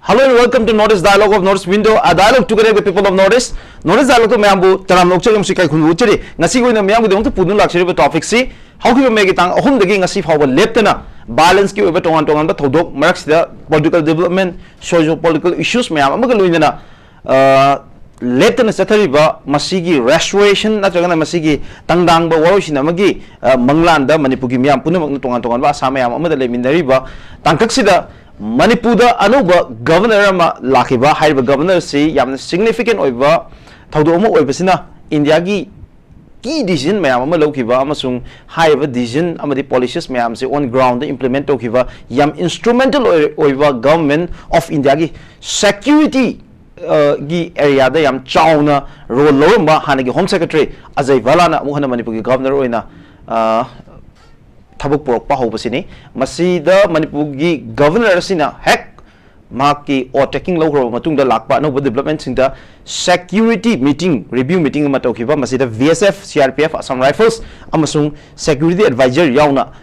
Hello and welcome to Northeast Dialogue of Northeast Window, a dialogue together with people of Northeast. Northeast Dialogue to Mambu, Taram Lokcha, Musikai Kunutri, Nasigo in the Miam with the Pudun luxury topic C. How can we make it on home the game as if how Leptana, balance give over to one to another Todok, marks the political development, social political issues, Mayamagaluna, Leptana Satariba, Masigi, restoration, Natagana Masigi, Tangdang, Washinamagi, Manglanda, Manipugi, Punam, Tongan, Samaya, Mother Leminariba, Tankaxida. Manipur anuba governor lakiba haiba governor si yamna significant oiba thaudomo oibasina India gi key decision mayam ama lokiba amasung haiba decision amadi policies mayam se on ground implement tokiba yam instrumental oiba government of India gi security gi area da yam chauna role lomba hanagi home secretary Ajay Valana muhana Manipur gi governor oina Tabuk Porok Pahobasini, Masida Manipugi Governor Sina Heck Maki or taking local Matung the Lakpa no developments in the security meeting, review meeting Matokiva, Masida VSF, CRPF, Assam Rifles, Amasung Security Advisor Yauna,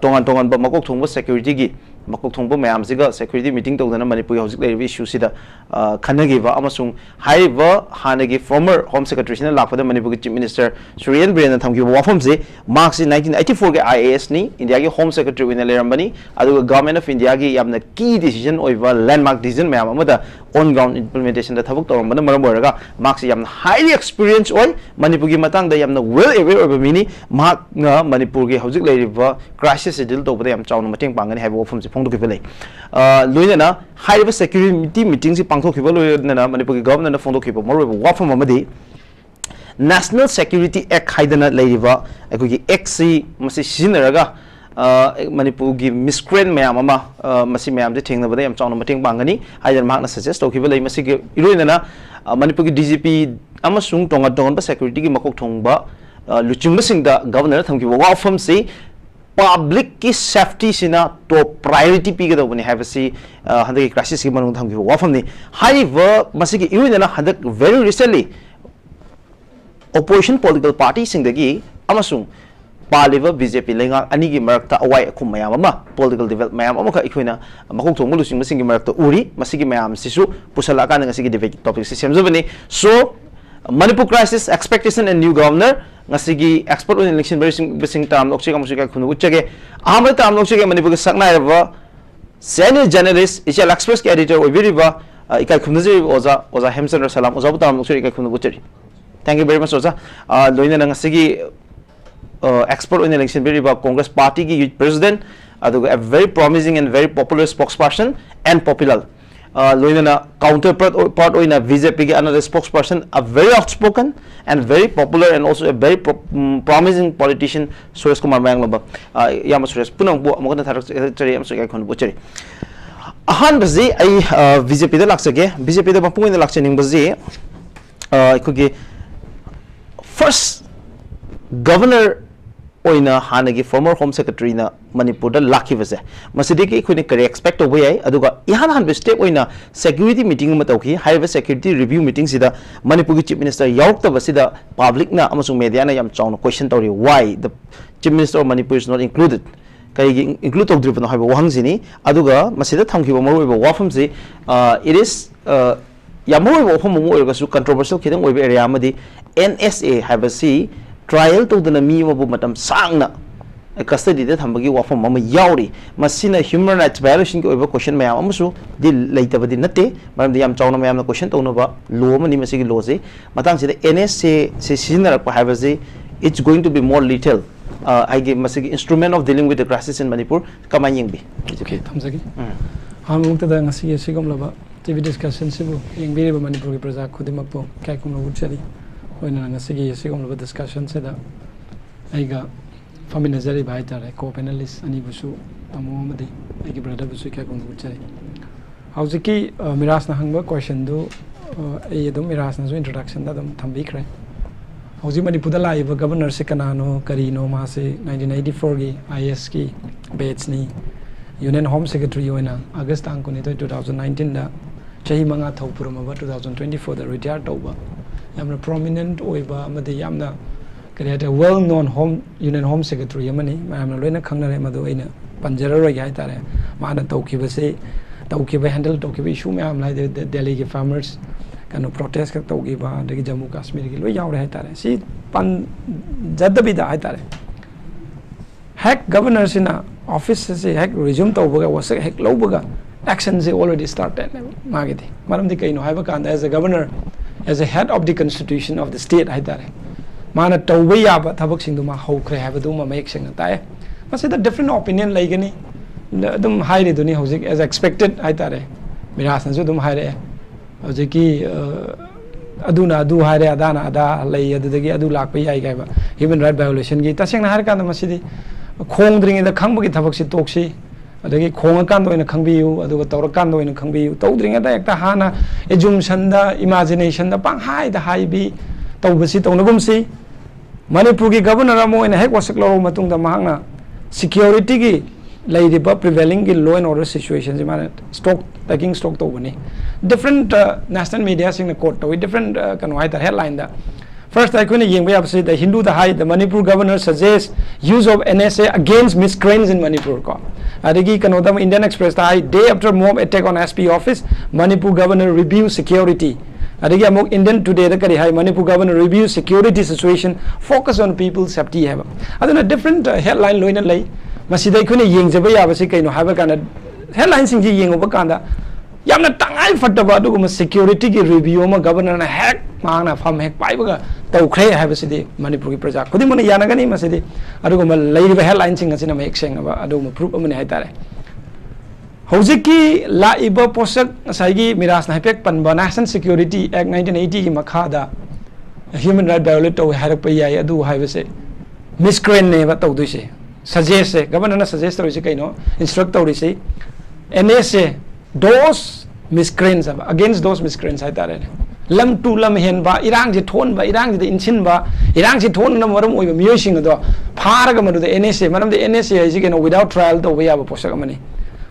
Tongan Bamako Tumba Security Gi, Makok Tumbo Mayamziga, Security Meeting to the Manipur issue Sida Kanagiva, Amasung, Haiva, Hanagi, former Home Secretary Lakpa, the Manipur Chief Minister, Surian Biren and Tamki Wafamze, marks in 1984 IAS ni, India Home Secretary Winner Lerambani, Adu government of India Yamna key decision over landmark decision, Mayamada, on ground implementation that Tabuk or Manamuraga, marks Yam highly experienced oil, Manipugi Matang, the Yamna well aware of a mini, Mark Manipurgi, Housing River, crisis is over them, Chow Mating Bang and have from the Pongokivale. Luina, high security meetings, Pangokivale, Manipur government of Fondokipo, moreover, Wafam Mamadi. National Security Act Haidana Ladiva, XC Masi Sinaraga, Manipugi miscreant Mayama, Masi Mam, the thing over there, Town Mating Bangani, Haidan Magna suggests Tokivale Masiki, Irina, Manipugi DGP, Amasung Tonga Tonga Security Makok Tongba, Luchimba the governor, thank you, Wafam say. Public safety sina top priority piga when you have a see the crisis given thank you from the however masiki irina had very recently opposition political parties in the gi amasung paliva BJP lenga anigi marakta awai kumayama political development amaka ikuina makok thong lusin masingi marakta uri masigi mayam sisu pusalaka nga sigi debate topic system so Manipur crisis expectation and new governor ngasigi expert on election basing tam lokche kamusika khunu uchage ahmed tam lokche Manipur sakna eva senior journalist Ichel Xxpress ke editor obiriba ikai khumnaji oza Hemchandra Salam oza tam lokche ikai khunu uchari thank you very much oza loina ngasigi expert on election biriba Congress party ki youth president a very promising and very popular spokesperson and Popilal Loina counterpart oina BJP another spokesperson, a very outspoken and very popular and also a very promising politician, Suresh Kumar Manglaba. Yama Suresh Punang Mogana Tari Amsaka Konbucheri. Ahan Bazi, I BJP the Laxage, BJP the Papu in the Laxaning Bazi, could get first governor. Oina hanagi former home secretary na Manipur da laki vase masidiki khuni kare expect away aduga ihan han step oina security meeting ma tawki high security review meeting sida Manipur chief minister yauk ta basida public na amasung media na yam chawna question tori why the chief minister of Manipur is not included kai include of driven haiba wahang sini aduga masida thamki ba maru ba wafam si it is yamu wafam mu oiga su controversial kidang oiba area amadi NSA haiba si trial to the Nami Matam Sangna a custody that Hambagi Wafam Mama Yauri, Masina human rights violation over question Mayamusu, the later but the Nate, Madam the Yamchana Mayam question to Nova, Lomani Masigi Lose, Matang said the NSA Sina Pahavazi, it's going to be more lethal. I gave Masigi instrument of dealing with the crisis in Manipur, Kamayingbi. Okay, Tamsaki. I'm going to the Nasi Sigum Lava, TV discussion, Sibu, Ying Manipur Praza Kudimapo, Kakum Wuchari. When I see a discussion, said that I got familiar by the co-panelists and Ibusu, Amomadi, I give brother Busika on Wuchari. How's the key Miraj Nahanga question do a Miraj introduction that Tambikre? How's the Manipur Governor Sikanano, Carino, Masi, 1984 ISK, Batesni, Union Home Secretary Yoena, August Anconito 2019, Chahimanga Topurama 2024, the retired over. I'm a prominent oiba amadi yamna create a well-known home union home secretary yamani I'm a lena khangna re madu ina panjara ro gai tare mana tawki base taukiba handle taukiba issue me am lai Delhi ke farmers kanu protest ka taukiba de Jammu Kashmir ki loi yaure hai tare si pan jadabi da hai tare hack governor sina office se hack resume taubaga was hack lobaga action se already started magidi maram di kaino haiba kan as a governor as a head of the constitution of the state hai tare mana tauba yaba thabak sing du ma hokre haiba du ma mek sing ta mas the different opinion lai gani dum hai re duni hojik as expected hai tare Miraj na dum hai re hojiki aduna adu hai re adana ada lai adudagi adu lak pai ai ba human right violation gi taseng na har kan masidi khong dring da khang gi thabak si toksi adagi khong kan do ina khangbiu aduga tawra kan do ina khangbiu tawdring da ekta hana assumption da imagination da pang hai da hai bi tawbasi tawnagum si Manipur gi governor amo ina hek wasak lo matung da mahanga security gi laidiba prevailing gi law and order situation ji mana stock taking stock to bani different national media sing na quote to different kan wai da headline da first I couldn't yeng ba the Hindu the high the Manipur governor suggests use of NSA against miscreants in Manipur ko adigi kanodam Indian Express the high day after mob attack on SP office Manipur governor reviews security adigi amok Indian today the kari high Manipur governor reviews security situation focus on people's safety have aduna different headline loina lai masida couldn't yeng jaba ya basi kaino haba kana headline sing ji yeng obakanda yamna tangai fataba du security ki review ma governor na hack mangna fam hack pai baga tawkhre ha basidi Manipur ki praja khudi mon yana gani masidi adu ma leiba headline sing asina ma exchange ba adu ma proof amani hai tare hojiki la iba posak saigi Miraj na hepek panba National Security Act 1980 ki makhada human right violate to harak pai yai adu hai base miscreant ne ba tawdu se suggest governor na suggest to se kaino instruct to se NSA those miscreants against those miscreants hai tare lam tu lam hen ba irang ji thon ba irang ji inchin ba irang ji thon na maram oi ba miyoi sing do pharaga madu the NSA maram the NSA is again without trial to we have a posak amani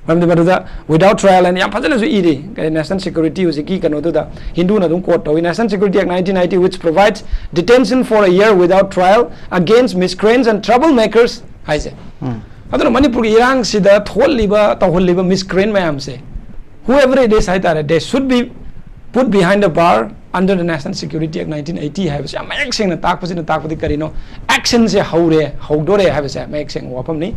maram the madu da without trial and yam phajana su iri national security is ki kanu do da Hindu na dum court to National Security Act 1990 which provides detention for a year without trial against miscreants and troublemakers hai se aduna Manipur irang sida thol liba tawhol liba miscreant mayam se whoever it is they should be put behind the bar under the National Security Act 1980 have a make sing na tak pasi karino action se haure haudore have a make sing wapam ni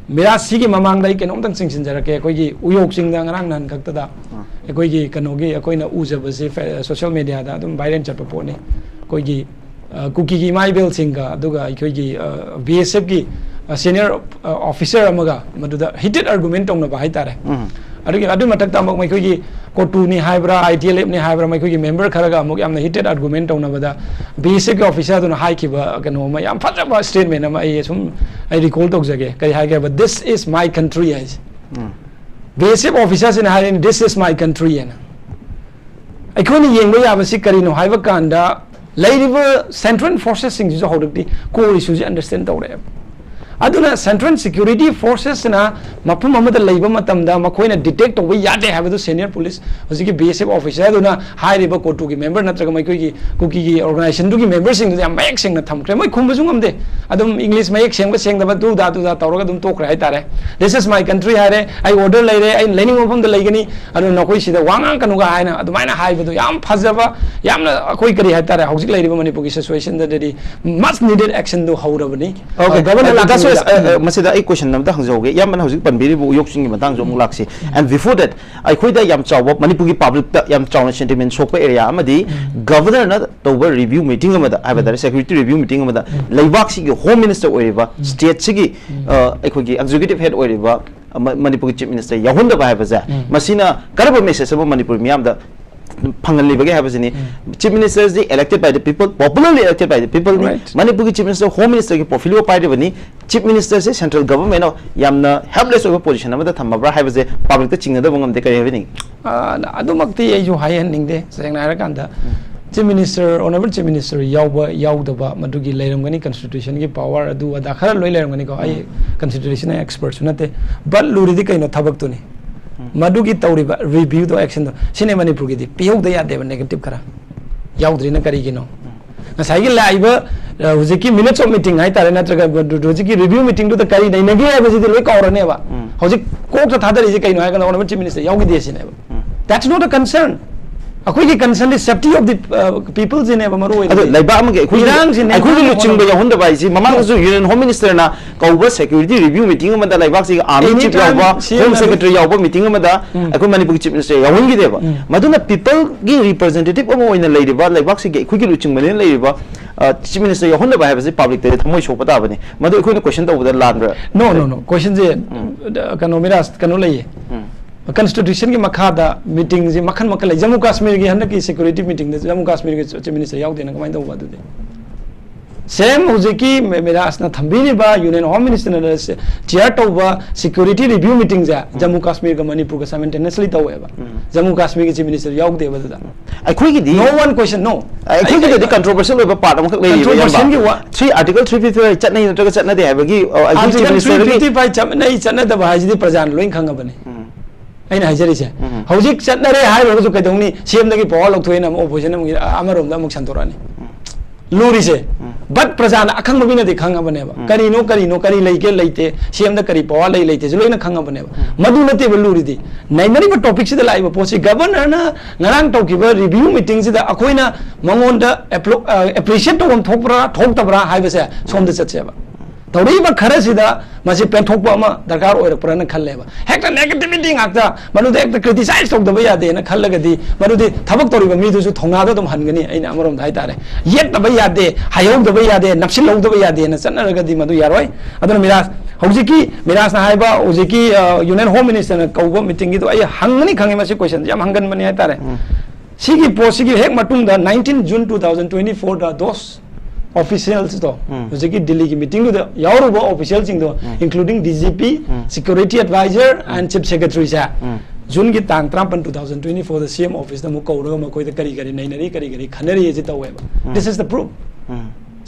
Miraj sigi mamang dai kenom tang sing sinjara ke koi gi uyok sing da ngarang nan kakta da koi gi kanogi koi na ujaba se social media da dum biren chat po ne koi gi cookie gi mai bel singa aduga koi gi BSF gi senior officer amaga maduda heated argument tong na ba hai tare adu matak ta mok mai koi gi kotu ni haibra ITL ni haibra mai koi gi member kharaga mok yamna heated argument tong na bada BSF officer do na hai ki ba kano ma yam phajaba statement ma ai sum I recall tok jage kai hai ga but this is my country as BSF officers in hai this is my country and ai khoni yeng lo ya ba si kari no haiba kanda lairiba central forces sing ju hodukti ko issue understand tawre aduna central security forces na mapum amada leiba matamda makoina detect to we yade have the senior police hosiki BSF officer aduna high riba kotu gi member natraga mai koi gi kuki gi organization du gi members sing da mayek sing na thamkre mai khumbu jungam de adum english mayek sing ba sing da du da tawraga dum tokra hai tare this is my country hare I order lai re I learning of the laigani adu nakoi sida wangang kanu ga haina adu maina hai bu yam phajaba yamna koi kari hai tare hosik lai riba Manipur gi situation da de much needed action do haurabani okay governor masida a question namda hangjoge yamman hojik panbiri bu yok singi matang jom laksi and before that I khoida yam chaw Manipur gi public ta yam chaw sentiment sokpa area amadi governor na tower review meeting amada abada security review meeting amada laibak si gi home minister oiriba state sigi ekhogi executive head oiriba Manipur chief minister yahunda ba habaza masina karaba message aba Manipur miyam da Pangali bagi have ni chief minister is elected by the people, popularly elected by the people. Manipur chief minister, home minister ki portfolio party bani chief minister se central government no yamna helpless over position amada thamabra have se public ta chingna da bangam de kare having. Adumakti ai jo high ending de sengna ara kanda chief minister honorable chief minister yaudaba madugi leiram gani constitution ki power adu ada khara loi leiram gani ko ai constitution expert sunate but luri di kaino thabak tu ni Madugi Tauriba review the action cinema Manipur gi pio the negative kara yaudri na kari gino na sai live hojiki minutes of meeting hai tare natraga hojiki review meeting to the kari nei nagi hai basi loi kaurane ba hojik kok ta thadari je kaino hai kana honorable chief minister yaugi desi ne ba that's not a concern akoi ki concern is safety of the people je ne ba maru oi ado laiba am ge akoi luching ba yahon da bai si mamang su union home minister na kauba security review meeting ma da laiba si army chief yawa home secretary yawa meeting ma da akoi manipur chief minister yahon gi de ba maduna people gi representative am oina lei de ba laiba si ge akoi ki luching ma ne lei ba chief minister yahon da ba ha ba si public de thamoi so pata ba ne madu akoi na question ta ba da lan bra no question je kano miras kano lei constitution ki makhada meeting ji makhan makal Jammu Kashmir ki handa ki security meeting de Jammu Kashmir ki chief minister yaw dena kamai dawa du de same hojiki miras na thambini ba union home minister na chair to ba security review meeting ja Jammu Kashmir ka Manipur ka simultaneously taw ba Jammu Kashmir ki chief minister yaw de ba da akoi ki no one question no akoi ki de controversial ba part am khak lei ba 3 article 355 chat nei na chat na de ha ba gi akoi chief minister 355 chat nei chat na da ba ji prajan loin khanga ba ne aina hajarise hojik chatnare hai ro su kaidongni cm dagi power lok thoina opposition amarom da muk santorani lurise but prajana akhang mabina de khanga bane ba kari leike leite cm da kari power lei leite loina khanga bane ba madu nate ba luri di naimari ba topic si da lai ba posi governor na ngarang to ki ba review meeting si da akoina mangon da appreciate to thok tabra hai ba se som da chatse ba tawri ba khara sida masi pen thokpa ma darkar oira purana khalle ba hekta negativity ngakta manu de hekta criticize tok daba yade na khallaga di manu de thabak tori ba mi du su thonga da dum hangani aina amarom dai tare yet daba yade hayong daba yade napsil log daba yade na sanna raga di madu yaroi aduna miras hojiki miras na haiba hojiki union home minister na kauba meeting gi to ai hangani khangi masi question jam hangan mani hai tare sigi posigi hek matung da 19 June 2024 da dos officials to hojiki Delhi ki meeting do yaruba officials do including DGP security advisor and chief secretary sa June ki tang 2024 the CM office da mu kauraga ma koi da kari kari khanari je tawe ba this is the proof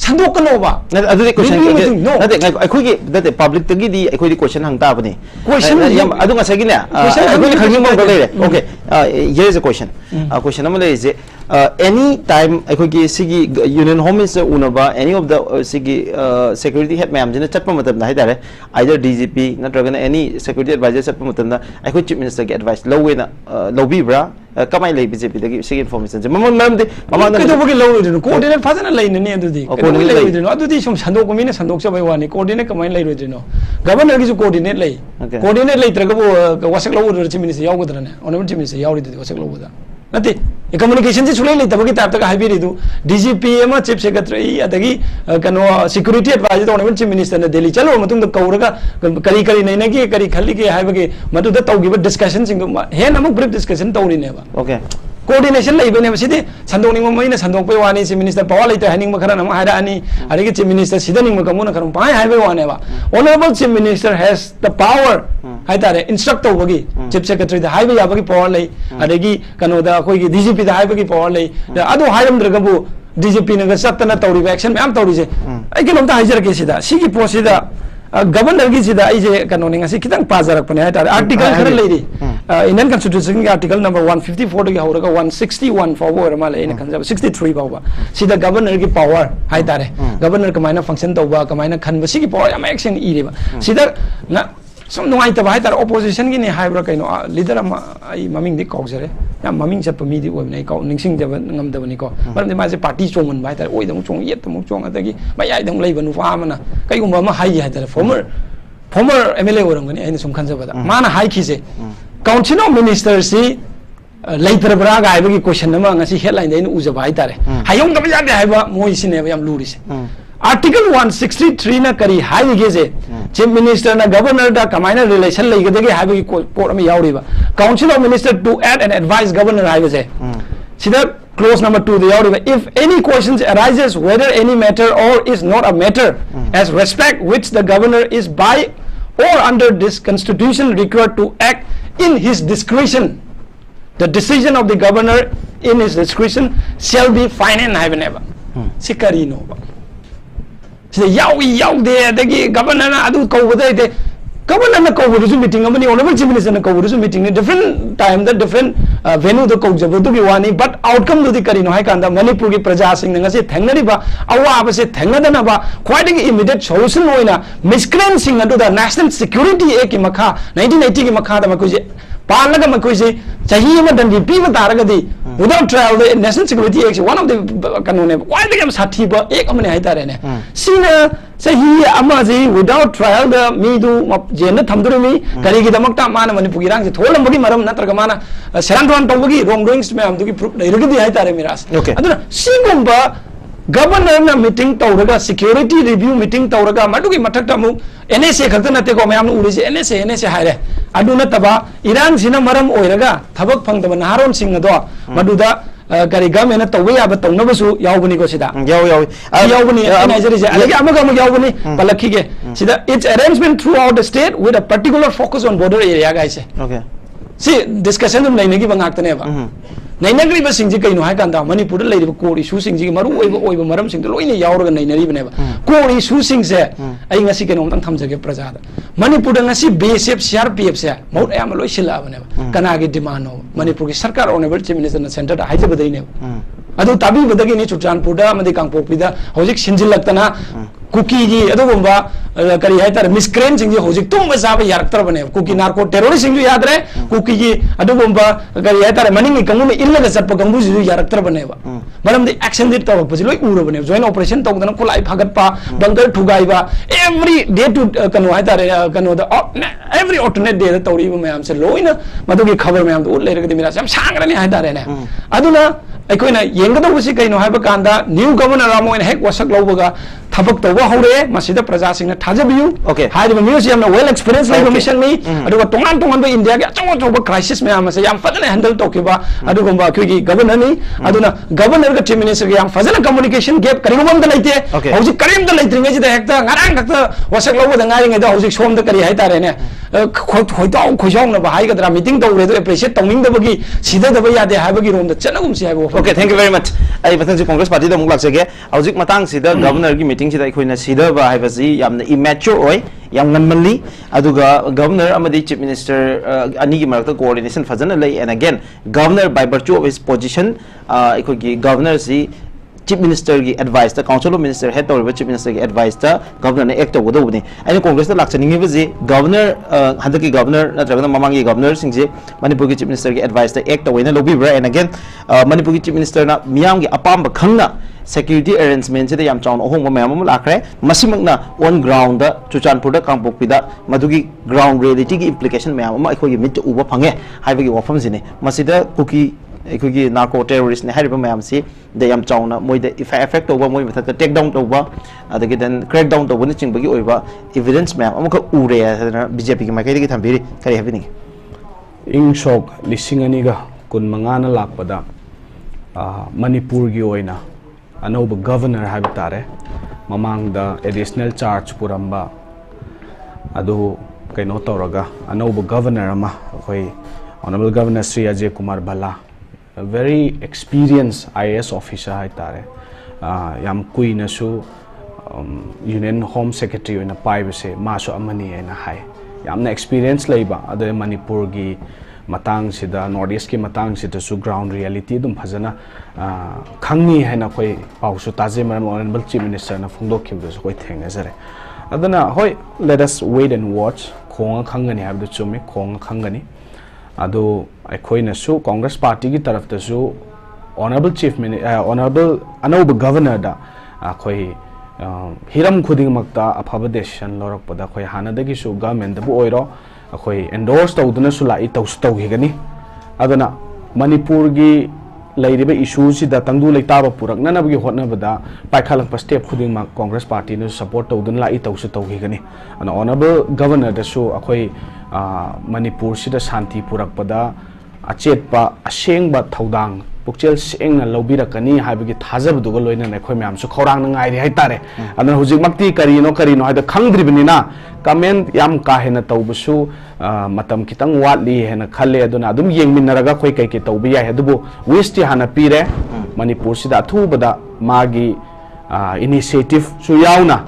sandokano ba adu question no akoi ki that public tagi di akoi di question hang ta bani question adu nga sagi ne akoi khanging ma ba le okay here is a question question am le is any time akoi ki sigi union home minister unaba any of the sigi security head ma'am jina chatpa matam na haidare either DGP natragana any security advisor chatpa matam na akoi chief minister ge advice lowe na lobi bra kamai lei BJP dagi sigi information je mamon mam de mamon ke do bagi lowe de coordinate fazana lei ne adu di coordinate lei de adu di som sandok mi ne sandok sa bai wani coordinate kamai lei ro de no governor gi su coordinate lei coordinate lei traga bo wasak lowe de chief minister yaw godra ne honorable chief minister yaw ri de wasak lowe da nati communication ji sulai lei tabagi tap ta habi ri du DGP ma chief secretary adagi kano security advisor to honorable chief minister na Delhi chalo matung da kauraga kari nei na gi kari khalli gi haibagi madu da tawgi ba discussion sing he namuk brief discussion tawri ne ba okay coordination lai bane sidi sandong ning mai na sandong pe wani chief minister power lai ta haning ma khara nam haira ani adagi chief minister sida ning ma kamuna kharum pai haibe wane ba honorable chief minister has the power hai tare instruct to bagi chief secretary da haibe ya bagi power lai adagi kano da koi gi DGP da haibe gi power lai adu hairam draga bu DGP na ga satna tawri action me am tawri je ai ke lomta haijar ke sida sigi posida governor gi sida ai je kano ning asi kitang pajarak pane hai tare article khara lai ri Indian Constitution ki article number 154 to hauraga 161 forward ma le ina khanjab 63 bawa sida governor ki power hai tare governor kamaina function tawba kamaina khanba sigi power am action iri ba sida na som nuai ta hai tare opposition gi ni haibra kaino leader ma ai maming di kaujare ya maming chat pami di oi nai kau ningsing jab ngam da bani ko maram ma je party chongun bai tare oi dang chong yet mu chong atagi mai ai dang lei banu fa mana kai gumba ma hai hai tare former MLA orang gani ai sum khanjaba da mana hai khise council of ministers si later braga ai bagi question nama ngasi headline dai nu ujaba hai tare hayong da ya de hai ba moi sine ba yam luri se article 163 na kari hai ge je chief minister na governor da kamaina relation lai ge de hai bagi court ma yauri ba council of minister to add and advise governor hai je sida clause number 2 the yauri ba if any questions arises whether any matter or is not a matter as respect which the governor is by or under this constitution required to act in his discretion the decision of the governor in his discretion shall be final and have never sikari no ba sida yawi de dagi governor na adu ko bada de governor na ko wudu meeting amani honorable chief minister na ko wudu meeting ni different time the different venue the ko jabu to wani but outcome do the kari no hai kanda Manipur ki praja sing na se thangnari ba awa ba se thangnadana ba quite immediate solution hoina miscreant sing adu the national security act ki makha 1980 ki makha da ko je पालग में कोई से चाहिए में दंडी P में तारग दी without trial the national security act one of the कानून है why the game साथी बा एक हमने हाई तारे ने सीना चाहिए अमाजी without trial the me do जेन थमदुरे मी करी की दमकता मान मणिपुर की रंग से थोड़ा बगी मरम न तरक माना शरण तो बगी wrongdoings में हम तो की proof नहीं रख दी हाई तारे मिरास अदुना सीगुम्बा governor na meeting tawraga security review meeting tawraga madugi mathakta mu NSA khakta nate ko mayam uri se NSA haire adu na taba Iran sina maram oiraga thabak phangda naharon sing do maduda kari government na tawwe aba tawnabasu yawbani ko sida yawbani Nigeria se alagi amaga mu yawbani palakhi ge sida its arrangement throughout the state with a particular focus on border area guys okay see discussion dum nainagi bangakta ne ba nainagri ba singji kaino hai kanda Manipur lai ba core issue singji maru oiba maram sing loina yauraga nainari bane ba core issue sing se ai ngasi kaino tang thamjage praja da Manipur da ngasi BSF CRPF se maut ayam loi sila bane ba kana gi demand no Manipur ki sarkar honorable chief minister na center da haije badai ne adu tabi badagi ni Chutranpur da amadi Kangpokpi da hojik sinjil laktana cookie ji adu bomba kari hai tar miscreant sing ji hojik tum ba sabe yaraktar bane cookie narco terrorist sing ji yad re cookie ji adu bomba kari hai tar maning kangu me illa ga satpa kangu ji yaraktar bane ba malam de action dit tawak pasi loi ura bane joint operation tawk dana kulai phagat pa bunker thugai ba every day to kanu hai tar kanu da every alternate day da tawri ba mayam se loina madu ki khabar mayam do le rega de mira sam sangra ni hai tar ne aduna aikoina yenga do si kaino hai ba kanda new governor ramoin hek wasak lobaga thabak tawba hore masida praja sing na thajabiu okay hai de museum na well experience like mission me adu tongan tongan ba India ga chawa crisis me am se yam fadana handle to ke ba adu gomba kyogi governor ni aduna governor ga chief minister ga yam fadana communication gap kari gom da laite hoji karim da laite ngai da hekta ngarang dakta wasak lobo da ngai ngai da hoji som da kari hai tare ne khoi taw khoi jong na ba hai ga dra meeting to re do appreciate tawning da bagi sida da ba ya de hai bagi rom da chana gum si hai bo okay thank you very much ai batang congress party da muk lak se ge hojik matang sida governor gi meeting sida akhoi na sida ba hai ba si yam na immature oi yam nganmanli aduga governor amadi chief minister ani gi marakta coordination fazana lay and again governor by virtue of his position akhoi gi governor si chief minister ki advice ta council of minister head to chief minister ki advice ta governor ne act to do ni ani congress ta lakchani ngi bi governor hadaki governor natraga mamangi governor sing je Manipur ki chief minister ki advice ta act to wena lobi bra and again Manipur ki chief minister na miyam gi apam ba khangna security arrangement se yam chaun ohong ma mayam lakre masimang na on ground da Chutranpur da Kangpokpi da madugi ground reality ki implication mayam ma akhoi gi mit uba phange haiba gi wafam sine masida cookie akhoi narco terrorist ne hariba mayam si de yam chauna moi de effect over moi method take down over adagi then crack down over ni chingbagi oiba evidence mayam amaka ure BJP ki makai gi thambiri kari habini ing shok lisingani ga kun mangana lakpada Manipur gi oina anoba governor habitare mamang da additional charge puramba adu kaino toraga anoba governor ama khoi honorable governor Sri Xxpress Bala a very experienced IAS officer hai tare yam kuina su union home secretary oina paibe se ma so amani ena hai yamna experience leiba ade Manipur gi matang sida northeast ki matang sida su ground reality dum phajana khangni haina khoi pausu taje maram honorable chief minister na phungdok khibdu so khoi thenga jare adana hoi let us wait and watch khonga khangani habdu chumi khonga khangani ado akhoi na su congress party ki taraf ta su honorable chief minister honorable anoba governor da khoi hiram khuding makta aphaba decision lorak pada khoi hana dagi su government da bu oiro akhoi endorse tawduna su lai taw higani adana Manipur gi lairiba issue si da tangdu leitaba purak nana bagi hotna bada paikhalang pa step khuding ma congress party ne support tawdun lai taw higani ana honorable governor da su akhoi Manipur si da shanti purak pada achet pa aseng ba thaudang pukchel seng na lobirakani haibagi thajabduga loina ne khoi myam su khorang na ngai ri hai tare adana hujik makti karino haida khangdribni na comment yam ka hena tawbusu matam kitang watli hena khalle aduna adum yengminaraga khoi kai ke tawbi ya hedubu wisti hana pire Manipur sida thu bada magi initiative su yauna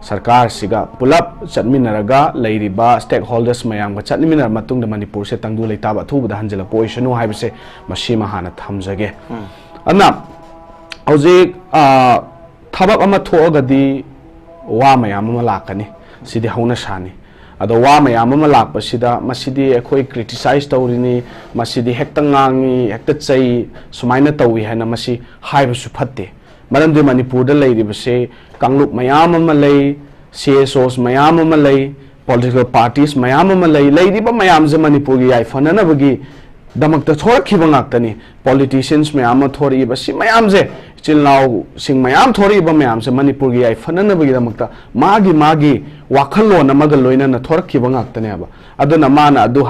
सरकार सिगा pull-up चटमिनरगा लेरिबा stake holders मयांग चटमिनर मतुंग Manipur से तंगदु लेताब अथुबदा हंजल पोइसनु हाइबसे मसीमा हाना थमजगे अना हौजिक थबक अमा थोगदी वा मयाम अमा लाकनी सिदि हौना सानी अदो वा मयाम अमा लाकपसिदा मसिदि अखोय क्रिटिसाइज तौरिनी मसिदि हेक्ता ngangi हेक्ता चै सुमाइना तौई हैना मसि हाइबसु फत्ते मरमदि मणिपुरदा लेरिबसे कांगलुप मयाम अमा लई CSOs मयाम अमा लई political parties मयाम अमा लई लेरिबा मयाम जे मणिपुरगी याइ फननबगी दमकता थोरखिबा ngakतनी politicians मयाम थोरिबा सि मयाम जे चिलनाउ सिंग मयाम थोरिबा मयाम से मणिपुरगी याइ फननबगी दमकता मागी वाखलोन अमग लोइना थोरखिबा ngakतने अब अदुना माना अदु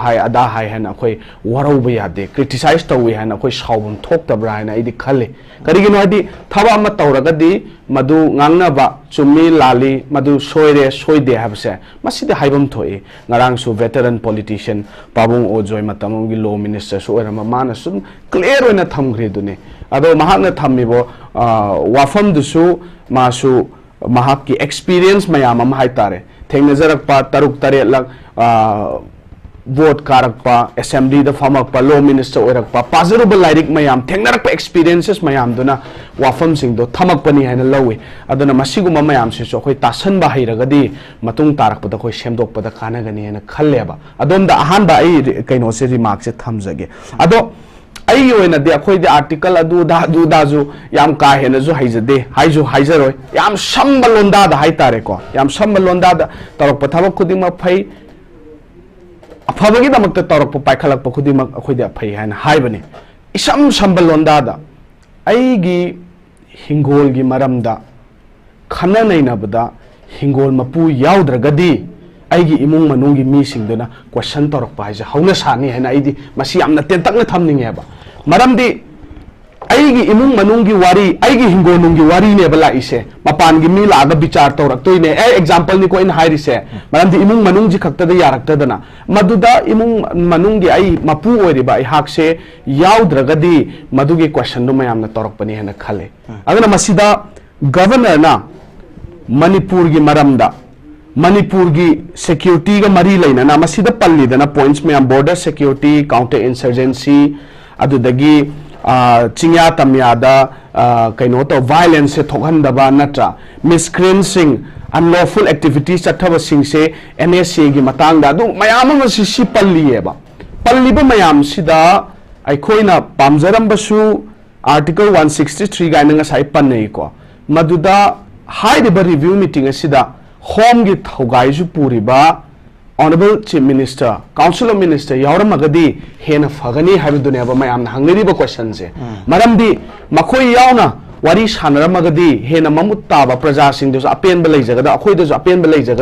हाय अदा हाय हैना अखोय वरौबा यादे क्रिटिसाइज तौई हैना अखोय सावबम थोक्तब्रा हैना इदि खले करिगिनो हदि थबा अमा तौरगदि मधु ngangnaba chumi lali madu soire soide habse maside haibam thoi ngarang su veteran politician pabung ojoi matamong gi law minister so erama mana sum clear oina thamgri dune ado mahakna thammibo wafam dusu masu mahak ki experience mayam am haitare thengnajarak pa taruk tare lak vote karakpa assembly da famakpa law minister oirakpa pazarubal lairik mayam thengnarakpa experiences mayam duna wafam sing do thamakpani haina lawi aduna masiguma mayam se so khoi tasan ba hairagadi matung tarakpa da khoi semdokpa da kanagani haina khalleba adom da ahan ba ai kaino se remark se thamjage ado ai oina de khoi de article adu da ju yam ka hena ju haijade haiju haijaroi yam sambalonda da haitare ko yam sambalonda da tarakpa thabak khudima phai अफबगी दमक तौरप पाइखलप खुदिमक अखोइदे फै हैन हाइबने इसम संबलोंदा दा आइगी हिंगोलगी मरमदा खना नैनबदा Hingol मपु याउद्रगदी आइगी इमुंग मनुंगी मीसिंगदना question तौरप पाइजे हौना सानी हैन आइदी मसी यामना तेंतकना थमनिंगेबा मरमदी आइगी इमुंग मनुंगी वारी आइगी हिंगोनुंगी वारी ने बला इसे मपानगी मी लागा विचार तौरक्तोइने ए एग्जांपल नि को इन हाइरिसे मरमदी इमुंग मनुंगी खक्तदा यारक्तदना मदुदा इमुंग मनुंगी आई मपु ओइरिबा इहाकसे याउद्रगदी मदुगी क्वेश्चन दो मयामना तौरकपनि हेना खले अगना मसिदा गवर्नर ना मणिपुर की मरमदा मणिपुर की सिक्योरिटी का मरी लेना मसिदा पल्लीदना पॉइंट्स में बॉर्डर सिक्योरिटी काउंटर इंसर्जेंसी अदुदगी चिंया तमियादा कइनो तो वायलेंस से थोहनदबा नत्रा मिसक्रेंसिंग अनलॉफुल एक्टिविटीज चथब सिंग से NSA की मतंग दु मयाम मसि पल्लीएबा पल्लीब मयाम सिदा अखोइना पामजरमबसु आर्टिकल 163 गाइना ngasai पन्नै को मदुदा हाइरिबा रिव्यू मीटिंग असिदा होम की थौगाइजु पुरिबा Honorable Chief Minister, Council of Minister, Yauramagadi, Hena Fagani, Habiduneva, my am hungry questions. Madam D. Makoi Yauna, Warish Hanaramagadi, Hena Mamutaba, Praja Sing, those Apian Belazer, the Aquados Apian Belazer,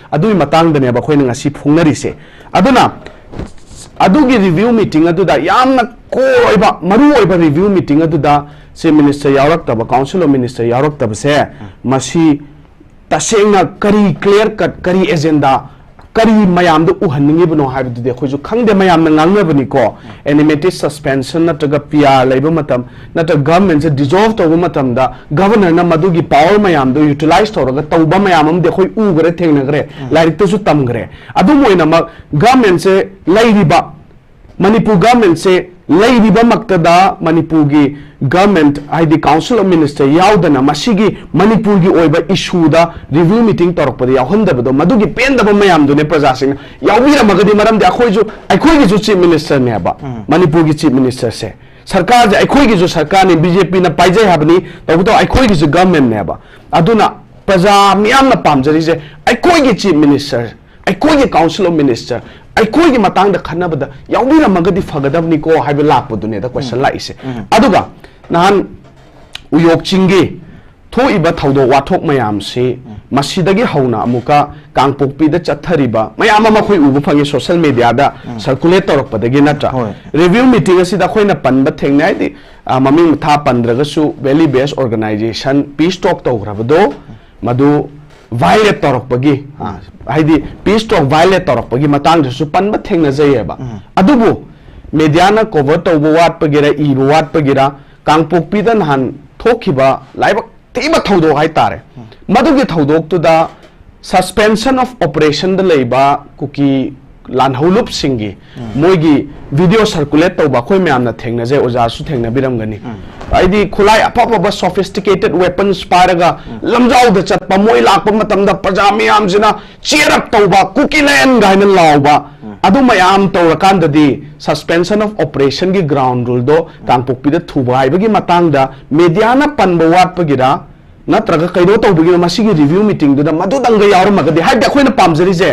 Adu Matang the Neba Coining a ship Hungarise. Aduna Adugi review meeting, Aduda Yamna Koiba, Maruiba review meeting, Aduda, Chief Minister Yauraktaba, Council of Minister Yauraktaba, say, Masi Tasena Kari clear cut Kari agenda. करी मयाम दो उहनिंगे बनो हाइबदु दे खोजु खंगदे मयाम न ngangnabani ko animated suspension nataga PR laiba matam nataga government se dissolve toba matam da governor na madugi power mayam do utilize toraga tauba mayam am de khoi ugre thengnagre lairik to su tamgre adu moina ma government se lairiba Manipur government se lairiba maktada Manipur gi government ID council of minister yaudana masigi Manipur gi oiba issue da review meeting torpadi yahundabado madugi pendaba mayam do ne praja sing yawira magadi maram de akhoi gi ju chief minister ne ba Manipur gi chief minister se sarkar je akhoi gi ju sarkar ne BJP na paijai habni to akhoi gi ju government ne ba aduna praja miyam na pamjari je akhoi gi chief minister akhoi gi council of minister akhoi gi matang da khanabada yawira magadi fagadabni ko haibe lakpadu ne da question la ise aduga nahan uyok chingi tho iba thaudo wathok mayam se masidagi hauna amuka kangpokpi da chathariba mayam ma khoi ubu phangi social media da circulate torokpadagi natra review meeting asida khoina panba thengnai di maming tha pandraga su valley based organization peace talk tograbado madu violate torokpagi haidi peace talk violate torokpagi matang su panba thengna jayeba adubu media na cover tobo wat pagira ibu wat pagira Kangpokpi dan han thokiba laiba thima thodo hai tare madu gi thodok tu da suspension of operation da leiba kuki lan holup singi moigi video circulate to ba khoi myam na thengna je oja su thengna biram gani aidi khulai apapa ba sophisticated weapons paraga lamjau da chat pa moi lak pa matam da praja myam jina cheer up to ba kuki len gaina law ba adu mayam to rakan da di suspension of operation gi ground rule do tangpok pi da thuba ai ba gi matang da media na pan ba wat pa gi da natraga kaino to bugi masigi review meeting do da madu dang ga yawra magadi ha da khoina pamjari je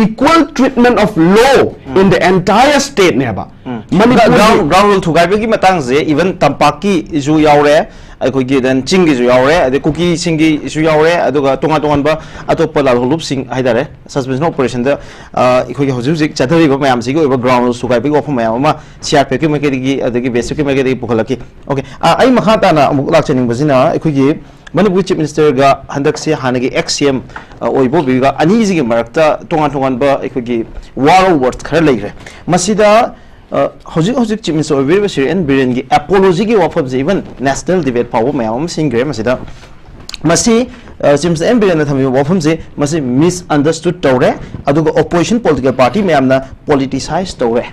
equal treatment of law in the entire state ne ba ground rule thugai bagi matang je even tampaki ju yawre ai gi dan chingi ju yawre ade kuki singi ju yawre aduga tonga tongan ba atop lal holup sing haidare suspension operation da ai hojik chathari ba mayam sigi ba ground rule thugai bagi offer mayam ma crp ki mekedi adagi basic ki mekedi pukhalaki okay ai makha ta na amuk lak chening bazina ai gi Manipur Chief Minister ga handak se hanagi XCM oibo biga ani ji gi marakta tongan tongan ba ekhigi waro words khara leire masida hojik Chief Minister oibe sir and biren gi apology gi wafab je even national debate power mayam singre masida masi Chief and biren na thami wafam je masi misunderstood tore aduga opposition political party mayam na politicize tore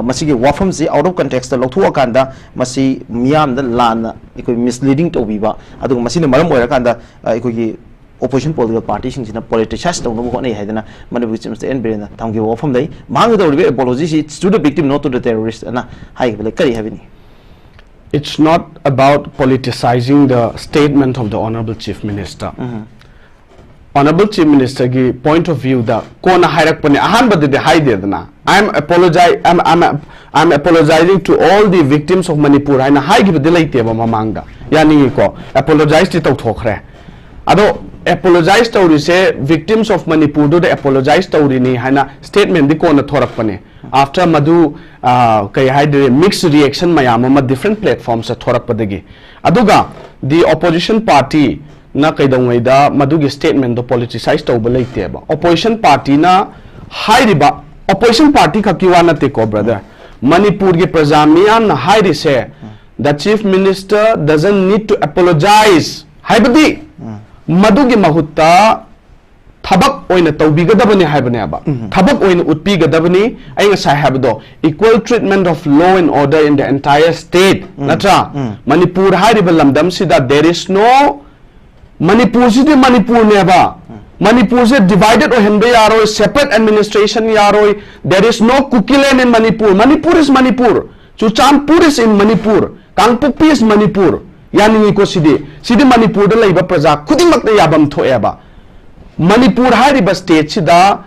masigi wafam si out of context lokhu akanda masi miyam da lan ikoi misleading to biba adu masi ne maram oira kanda ikoi opposition political party sing sina politicize to no ko nei haidana Manipur Chief and biren thamgi wafam dai mang da ori apology is to the victim not to the terrorist na hai bele kari habini. It's not about politicizing the statement of the Honorable Chief Minister. Honorable Chief Minister gi point of view da kona hairak pane ahan bad de hai de na I'm apologizing to all the victims of Manipur haina hai gi de laite ba mamang da yani ko apologize ti to thokre ado apologize to ri se victims of Manipur do de apologize to ri ni haina statement di kona thorak pane after madu kai hai de mixed reaction mayam ma different platforms thorak padagi aduga the opposition party na kaidongwai da madugi statement do politicize to ba leite ba opposition party na hairiba opposition party ka kiwana te ko brother Manipur ge prajamiyam na hairi se the chief minister doesn't need to apologize haibadi madugi mahutta thabak oina tawbigadabani haibane ba thabak oina utpigadabani ai ngasai habdo equal treatment of law and order in the entire state natra Manipur hairiba lamdam sida there is no Manipur si Manipur neba Manipur se divided or henbe yaroi separate administration yaroi there is no kukilen in Manipur Manipur is Manipur Chuchampur is in Manipur Kangpokpi is Manipur yani ko sidi Manipur da laiba praja khudimak na yabam thoeba Manipur hairiba state sida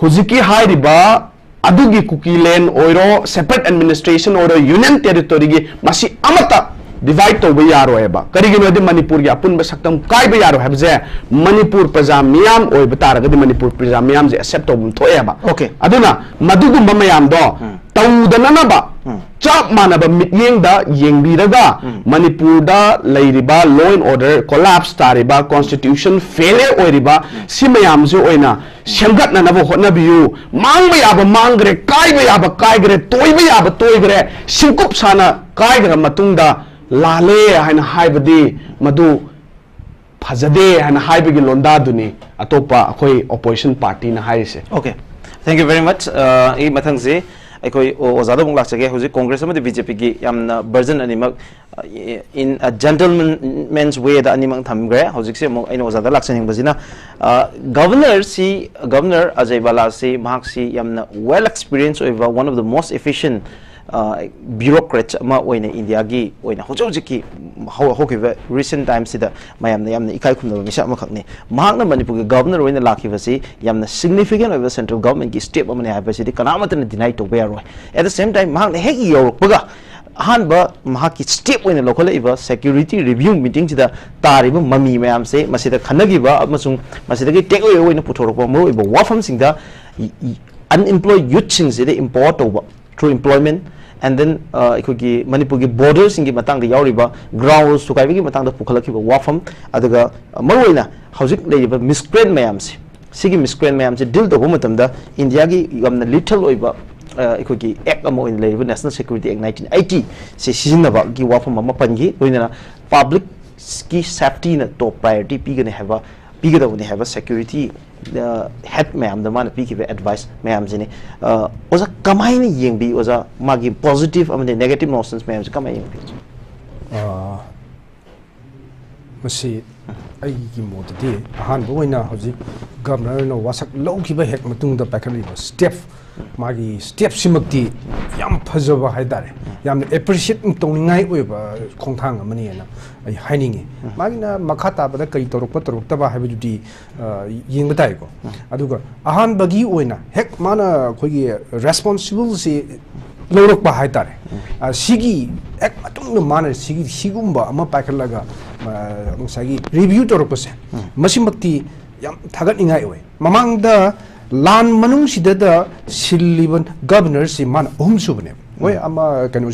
hujiki hairiba adugi kukilen oiro separate administration oiro union territory gi masi amata divide to ba yaro eba karigi no de Manipur gi apun ba saktam kai ba yaro habje Manipur pajamiyam oi batara ga de Manipur pajamiyam je accept to bum thoeba okay aduna madugu mamayam do tawdana na ba chap manaba mityeng da yengbiraga Manipur da leiriba law and order collapse tariba constitution failure oiriba simayam je oina shangat na nabo hotna biu mang ba yaba mangre kai ba yaba kai gre toy ba yaba toy gre sinkup sana kai gra matungda lale haina haibadi madu phajade haina haibagi londa duni atopa akhoi opposition party na haise. Okay, thank you very much. E mathang je akoi ozada bung lakchage hoji congress amadi BJP gi yamna version animak in a gentleman's way da animang thamgre hoji se mo aino ozada lakchaning bazina governor Ajay Bala si mahak si yamna well experienced over one of the most efficient bureaucrats ama oina India gi oina hojiki hokiva recent times sida mayamna yamna ikai khumna misa ama khakni mahakna Manipur gi governor oina lakhiba si yamna significant over central government gi step amane haiba si kanamatna deny to bear at the same time mahakna hek yorokpaga ahanba mahaki step oina local iba security review meeting sida tariba mami mayam se masida khanagiba amasung masida gi take away oina puthorokpa mo iba wafam singda unemployed youth sing sida import over through employment and then ikhogi Manipur gi borders singi matang da yauriba ground rules sukai gi matang da pukhalaki ba wafam adaga maroina hojik leiba miscreant mayam se sigi miscreant mayam se deal to matam da India gi yamna little oiba ikhogi act amo in leiba National Security Act 1980 se season ba gi wafam ma pangi loina public ski safety na top priority pigane have a security head ma'am the man give advice ma'am jini was a kamai ni yeng bi was a magi positive and negative nonsense ma'am kamai yeng bi masi ai gi moddi han boina hoji governor no wasak low ki ba hek matung da pakali step magi step simakti yam phajaba haidare yam appreciate tongningai oiba khongthang amani na ai hainingi magina makhata bada kai torok taba haibudi yingba tai ko aduga ahan bagi oina hek mana khogi responsible si lorok ba haidare sigi ek matung mana sigi sigumba ama pakhalaga sagi review torok se masimakti yam thagat ingai oi mamangda lan manung sidada silliban governor si man subne oi ama kanu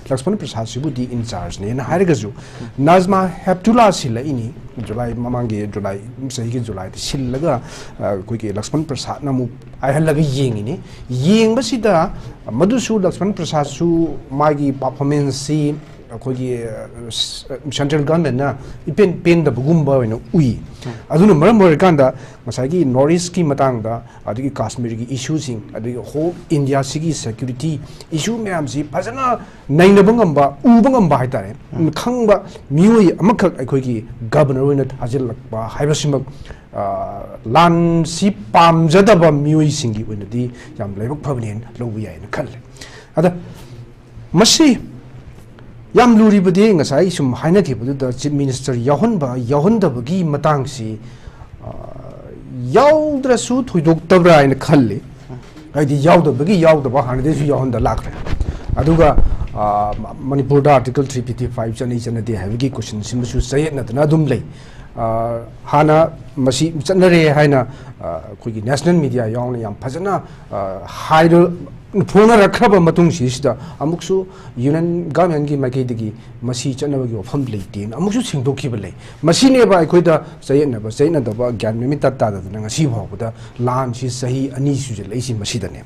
Lakshman Prasad sibudi in charge ne na harigaju Nazma Heptula sila ini July mamangi July sahi July sillaga koi ke Lakshman Prasad namu ai halaga yeng ini yeng basida madusu Lakshman Prasad su magi performance si kogi central government na pen da bugumba wena ui aduna maram kanda masagi northeast ki matang da adigi Kashmir ki issue sing adigi whole India sigi security issue myam si phajana naina bangamba u bangamba haitare khangba mioi amakak akogi governor wena hajil lakba haibasim lan si pamjada ba mioi singi wena di yam lebak phabnen lobi ai na khalle ada masi yam luri bade ngasai sum haina ki budu da chief minister yahon da bagi matang si yaudra su thuidok tabra in khalle ai di yaud bagi yaud ba han de su yahon da lakre aduga Manipur da article 355 chani chana de have gi question sim su say na na dum lei hana masi chanare haina koi national media yaung yam phajana haido phona rakhaba matung sida amuksu union government gi makai masi chanaba gi ofam leite amuksu singdokhi bale masi ne ba koida sayna da ba gyan mi ta da na ngasi bhawda lan si sahi ani su je leisi masi da ne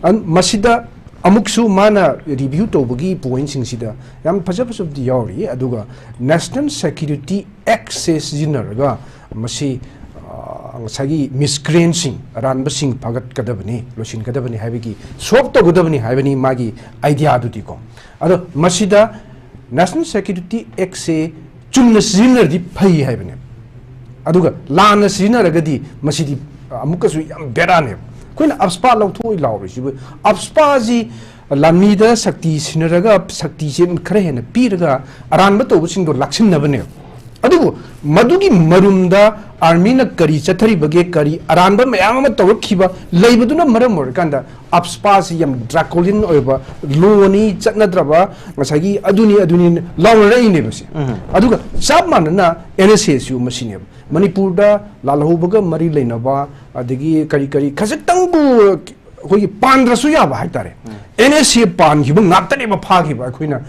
an masida amuksu mana review to bagi point sing sida yam phajab sub di yori aduga national security access jinaraga masi sagi miscreanting ran basing pagat kadabani losin kadabani habigi swap to kadabani habani magi idea du diko ado masida national security exe chumna sinar di phai habani aduga lana sinar gadi masidi amukasu yam berane koina abspa lawthoi lawri sibu abspa ji lamida sakti sinaraga sakti jen khare hena piraga aran ba to busing do laksin nabane adugo madugi marumda army na kari chathari bage kari aranba mayam ma tawkiba leibaduna maram mor kanda abspas yam dracolian oiba loni chatnadraba masagi aduni lawrai ne basi aduga sab manana NSSU machine Manipur da lalhu baga mari leinaba adigi kari khajatang bu koi pandrasu ya ba haitare NSC pan gi bang natane ba phagi ba koina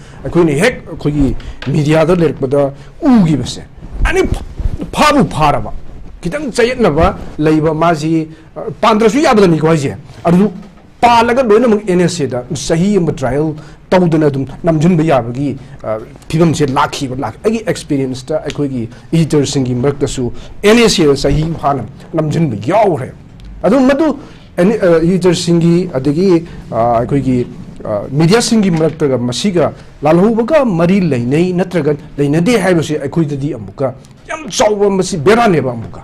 hek koi media da lerkbada ugi base ani phabu pharaba kitang chayna ba leiba maji pandrasu ya ba ni ko je adu palaga doina mung NSC da sahi am trial tawduna dum namjun ba ya ba gi phibam se lakhi ba lak agi experience ta akoi gi editor singi mark da su NSC sahi phanam namjun ba yawre adu madu editor singi adigi akoi gi media singi maraktaga masiga lalhubaga mari leinei natraga leinade haibase akoidadi amuka yam chawba masi berane ba amuka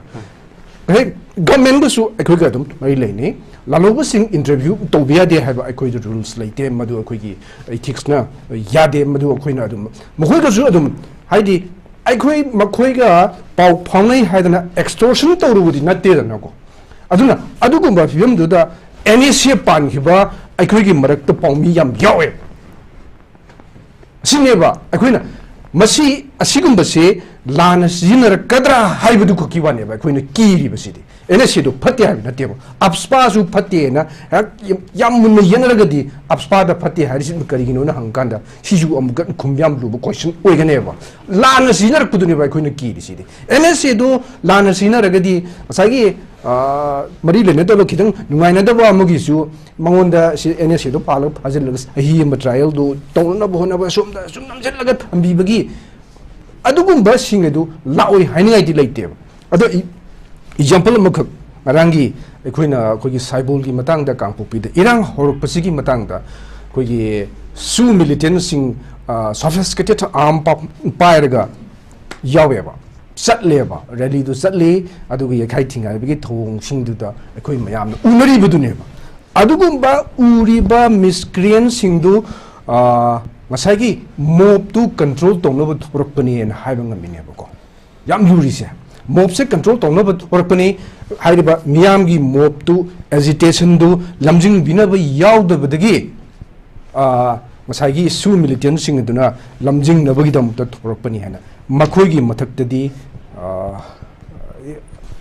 he government busu akoiga dum mari leinei lalhuba sing interview tobia de haiba akoida rules leite madu akoigi ethics na yade madu akoina dum mohoiga su dum haidi akoi makoiga pau phongai haidana extortion tawrubudi natte da nako aduna adugumba fimduda NSC pan hiba aikoigi marakta paumi yam yawe sineba akoina masi asigumba se lana sinara kadra haibudu ko kiwane ba akoina kiri basidi NSC do phate ha na tebo abspa su phate na yam mun yenaragadi abspa da phate ha risin karigino na hangkanda siju amga khumyam lu question oiganeba lana sinara kudune ba akoina kiri sidi NSC do lana sinaragadi asagi mari le neto kitang nungai na dawa amugisu mangonda si NSC do palak phajil lagas hi ma trial do tawna bo na ba sum namjel lagat ambi bagi अदुगुम्बा सिंग अदु लाओय हाइनिंगाइ दि लेते अदो example अमखक अरांगी अखोइना अखोइगी साइबोल की मतंग दा Kangpokpi the इरांग होरपसि की मतंग दा अखोइगी सु militant सिंग sophisticated arm पायरगा यावेबा चटलेबा rally दु चटले अदुगी यखाइ थिंगा बिगी थोंग सिंग दु दा अखोइ मयाम उनरी बदुनेबा अदुगुम्बा उरिबा मिसक्रिएंट सिंग दु ngасꯥꯏꯒꯤ मोब कंट्रोल तौनब थोरकपनी एन हाइबा ngamiनेबको याम लुरिसे मोब से कंट्रोल तौनब थोरकपनी हाइरिबा मियामगी मोब तु एजिटेशन दु लमजिंग बिनब यावदबदगी ngасꯥꯏꯒꯤ सु मिलिटेंट सिंग दुना लमजिंग नबगी दम त थोरकपनी हैना मखोइगी मथक्तदी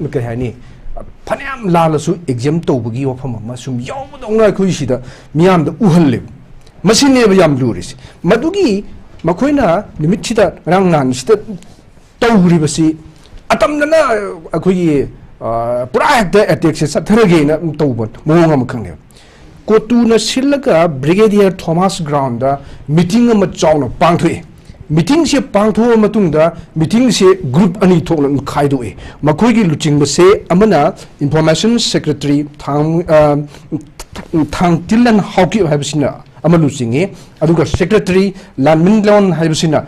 मके हानि फन्याम लालसु एग्जाम तौबगी वफम मा सुम यावदौना खोइसिदा मियाम द उहल्ले मसीनेब याम लुरिस मदुगी मखोइना निमितसिदा रांगनान सिदा तौरिबसी अतमदना अखोइगी पुरा हेक्टा अटैक से सथरगेना तौबन मोंग अम खंगे कोटुना सिलका ब्रिगेडियर थॉमस ग्राउंड दा मीटिंग अम चाउना पांगथोए मीटिंग से पांगथो मतुंगदा मीटिंग से ग्रुप अनि थोन खाइदोए मखोइगी लुचिंग से अमना इंफॉर्मेशन सेक्रेटरी थांग तिलन हाउकी हाइबसिना अमलुचिंगे अदुगा सेक्रेटरी लानमिनलोन हाइबसिना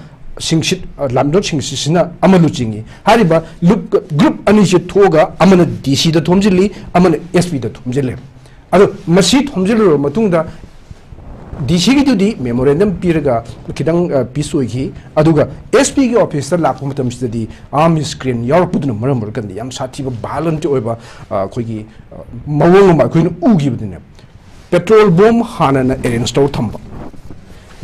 सिंगसिट लामदोट सिंगसिना अमलुचिंगे हारिबा ग्रुप अनि से थोगा अमना DC the थोमजिली Amna SP the थोमजिले अदु मसी थोमजिलो मतुंगदा डीसी की दुदी मेमोरेंडम पीरगा खिदंग पिसोइगी अदुगा एसपी की ऑफिस दा लाखो मतमसिददी आर्म स्क्रीन यारपुदुन मरम मरकंदी याम साथीबा भालंट ओइबा खोइगी मवंग मा खोइन उगिबदिने पेट्रोल बम हाना अरेंज तौर थम्बा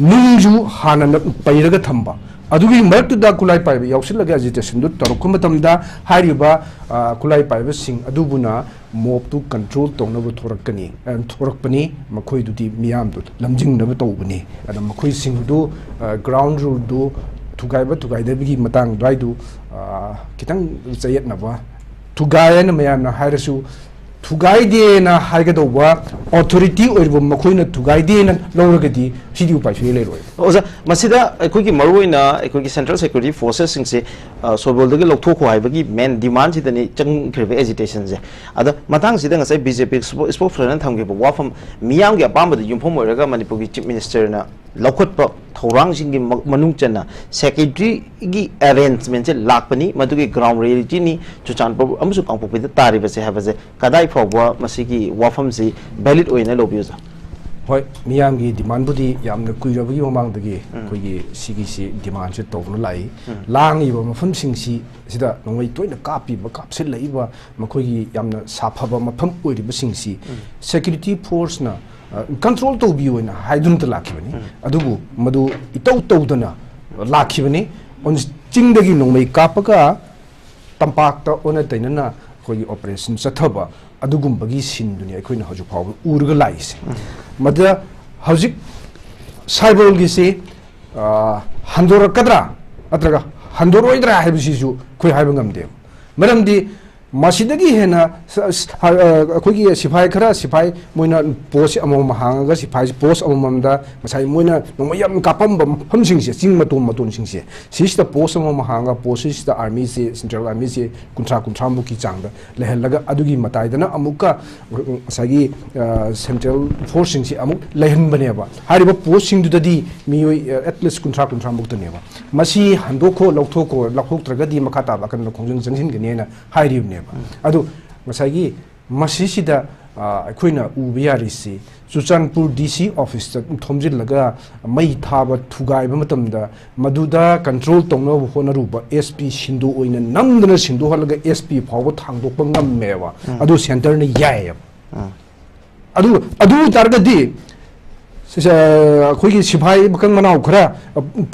नुंजु हाना पैरग थम्बा अदुगी मरक्तुदा कुलाई पाइबा यावसिलगा एजिटेशन दु तरुक मतमदा हारिबा कुलाई पाइबा सिंग अदुबुना मोब तु कंट्रोल तौनब थोरकपनी मखोइ दुदी मियाम दु लमजिंगनब तौबनी अदा मखोइ सिंग दु ग्राउंड रूल दु थुगाइदबगी मतंग द्वाइदु खितंग चयतनबा थुगायन मयामना हाइरसु थुगाइदेना हाइगदौबा ऑथोरिटी ओइबो मखोइना थुगाइदेना लौरगदी सिदि उपाय लेरोय ओजा मसिदा अखोइगी मरुइना अखोइगी सेंट्रल सिक्योरिटी फोर्सेस सिंगसे सोबोलदगी लौथोखो हाइबगी मेन डिमांड सिदनी चंगख्रेबे एजिटेशन जे अदा मतंग सिदा ngasai बीजेपी स्पोक्सपर्सन थंगेबो वाफम मियामगी अपामबद युमफम ओइरगा मणिपुरगी चीफ मिनिस्टरना लौखटप थौरांगसिंगी मनुंगचना सेक्रेटरी की अरेंजमेंट से लापनी मदुगी ग्राउंड रियलिटी नि चुचानपुर अमसु कांगपोपि द तारिबसे हाबजे कदाइ फौबा मसिगी वाफम से वैलिड ओइना लोबियोजा होय मियामगी डिमांड बुदी यामना कुइरबगी ममांगदगी कोइगी सिगिसी डिमांड से तौन लाई लांगिबो मफम सिंगसी सिदा नोंगै तोइना कापिबा कापसे लइबा मखोइगी यामना साफाबा मफम ओइरिबा सिंगसी सिक्योरिटी फोर्स ना कंट्रोल तो भी होना हाइदुन तो लाखिबनी अदुबु मदु इतौ तौदना लाखिबनी ओन चिंगदगी नोंमै कापका तंपाक्ता ओना तैनना कोई ऑपरेशन सथबा अदुगुम्बगी सिन दुनिया अखोइना हजु फाव उरगा लाइसे मदा हजिक साइबोलगी से हंदोरकद्रा अत्रगा हंदोरोइद्रा हाइबसिसु कोइ हाइबा ngamde मरमदी मासिदगी हेना अखोगी सिपाही खरा सिपाही मोइना पोस्ट अमम हांगा सिपाही पोस्ट अममदा मसाई मोइना नोमयम कापम फमसिंग से चिंग मतोन सिंग से सिस्ता पोस्ट अमम हांगा पोस्ट सिस्ता आर्मी से सेंट्रल आर्मी से कुंट्रा मुकी चांग लेहलगा अदुगी मताइदना अमुका मसागी सेंट्रल फोर्सिंग से अमुक लेहन बनेबा हारिबा पोस्ट सिंग दुददी मियोय एटलीस्ट कुंट्रा मुक्तनेबा मसी हंदोखो लौथोको लखोक्त्रगदी मखाता बकन खोंजन जंगसिन गनेना हारिबने अदु मसागी मसीसिदा अखोइना उबियारिसी चुचानपुर डीसी ऑफिस थोमजिलगा मई थाबा थुगाइबा मतमदा मदुदा कंट्रोल तौनब होनरुबा एसपी सिंदु ओइना नमदना सिंदु हलगा एसपी फावबा थांदोकबा ngammewa अदु सेंटर ने याय अदु तारगदी अखोगी सिपाही बकन मनाव खरा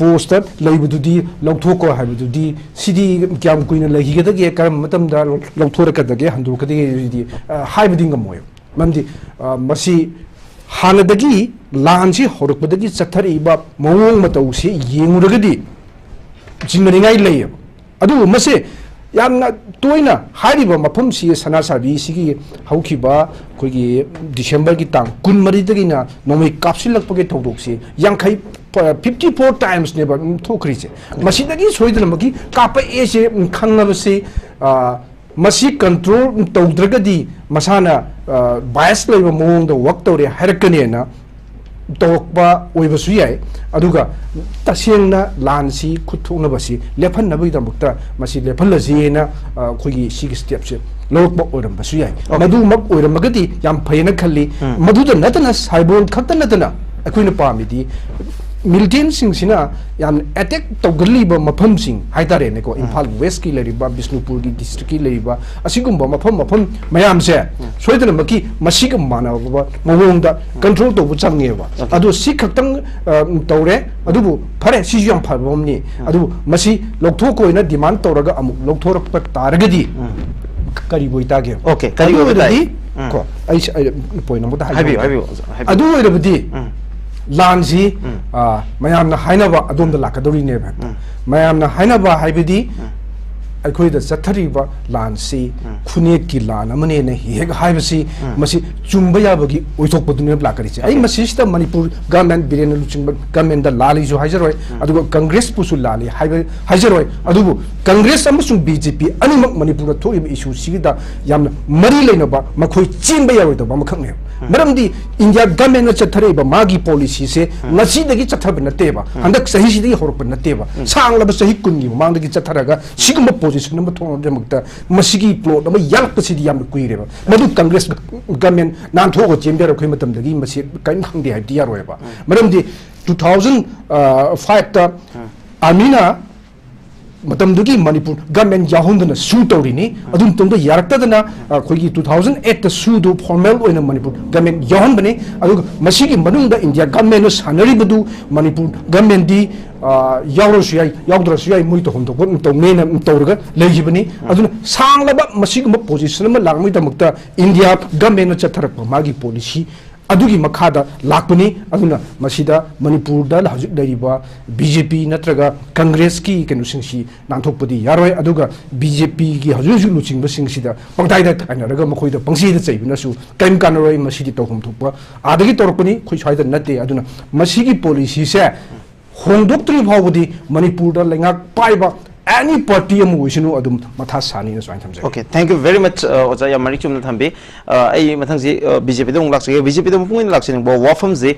पोस्ट लैबदुदी लौथोको हाइबदुदी सिदी क्याम कुइना लहिगदगे करम मतमदा लौथोरकदगे हंदोकदगे हाइबदिंग मोय ममदी मसी हानदगी लानसी होरकदगी चथरीबा मवोंग मतौसी येंगुरगदी जिंगनिंगाई लैय अदु मसे यामना तोइना हारिबा मफम सी सना साबी सिगी हौखिबा खोगी डिसेंबर की तांग 23 दगिना नोमै कापसिलकपगे थौदोकसी 50 54 times ne ba thokri che masidagi soidna magi kapa e se khangna se masi control tawdragadi masana bias leba mong da work tawre harakane na tawba oibasu yai aduga tasengna lansi khuthungna basi lephan nabi da mukta masi lephan la jena khogi sig step se lok oram basu yai madu mak oram magadi yam phaina khalli madu da natana saibon khakta natana akoina pamidi militant sing sina yan attack tawgali mafam sing haitare ne ko Imphal West ki leriba Bisnupur ki district ki leriba asigumba mafam mayam se soidana maki masig mana ba mawongda control to bu change ba adu sikhatang tawre adubu phare si yam phabomni adu masi lokthok ko ina demand tawraga amuk lokthorok pa taragadi kari boita ge okay kari boita ko ai point number da habi adu oirabdi lansi mayamna hainaba adomda lakadori ne ba mayamna hainaba haibidi अखोई the चथरीबा लानसी खुने की लान अमने ने Hague हाइबसी मसी चुंबा याबगी ओइथोक पदुने ब्लाकरी छे आई मसी system Manipur government Biren लुचिंग गवर्नमेंट द लाली जो हाइजरoi अदुगो कांग्रेस पुसु लाली हाइजरoi अदुगो कांग्रेस अमसुंग बीजेपी अनिमक मणिपुर थोइब इशू सिदा यामना मरी लेनबा मखोई चिंबा यारोइ दबा मखंगने मरमदी इंडिया गवर्नमेंट चथरेबा मागी पॉलिसी से नसीदगी चथब नतेबा हंदक सही सिदगी होरप नतेबा सांगलब सही कुंगी मांगदगी चथरगा सिगम पोजीशन नंबर थोन देमक्ता मसिगी प्लॉट अमा यालपसिदी याम कुइरेबा मदु कांग्रेस गवर्नमेंट नान थोगो चेंबर खै मतमदगी मसि काइन खंगदे हाइदि यारोयबा मरमदी 2005 ता आर्मीना मतमदगी मणिपुर गवर्नमेंट याहुंदना सू तौरिनी अदुम तंदो यारक्तदना खोगी 2008 ता सूदो फॉर्मल ओइना मणिपुर गवर्नमेंट याहुंबने अदु मसिगी मनुंगदा इंडिया गवर्नमेंट सानरिबदु मणिपुर गवर्नमेंट दी यावरसु याई यावद्रसु याई मुइ तो होंदो तो मेन तौरगा लेजिबनी अदुना सांगलबा मसिगम पोजीशन म लागमि तमक्ता इंडिया गवर्नमेंट चथरक मागी पॉलिसी अदुगी मखादा लाकपनी अदुना मसिदा मणिपुर दा हजिक लरिबा बीजेपी नत्रगा कांग्रेस की केनुसिंगसी नांथोकपदी यारोय अदुगा बीजेपी की हजुजु लुचिंग सिंगसिदा पंगताइदा थाइनरगा मखोइदा पंगसीदा चैबिनासु टाइम कानरोय मसिदी तोखम थोपा आदगी तोरपनी खोइ स्वाइदा नते अदुना मसिगी पॉलिसी से होंदोक्तरि फावबदी मणिपुर दा लेंगाक पाइबा any party amu wisinu adum matha sani na swain thamje okay thank you very much oja ya mari chum na thambe ai mathang ji bjp dong lakse bjp dong pungin lakse bo wafam ji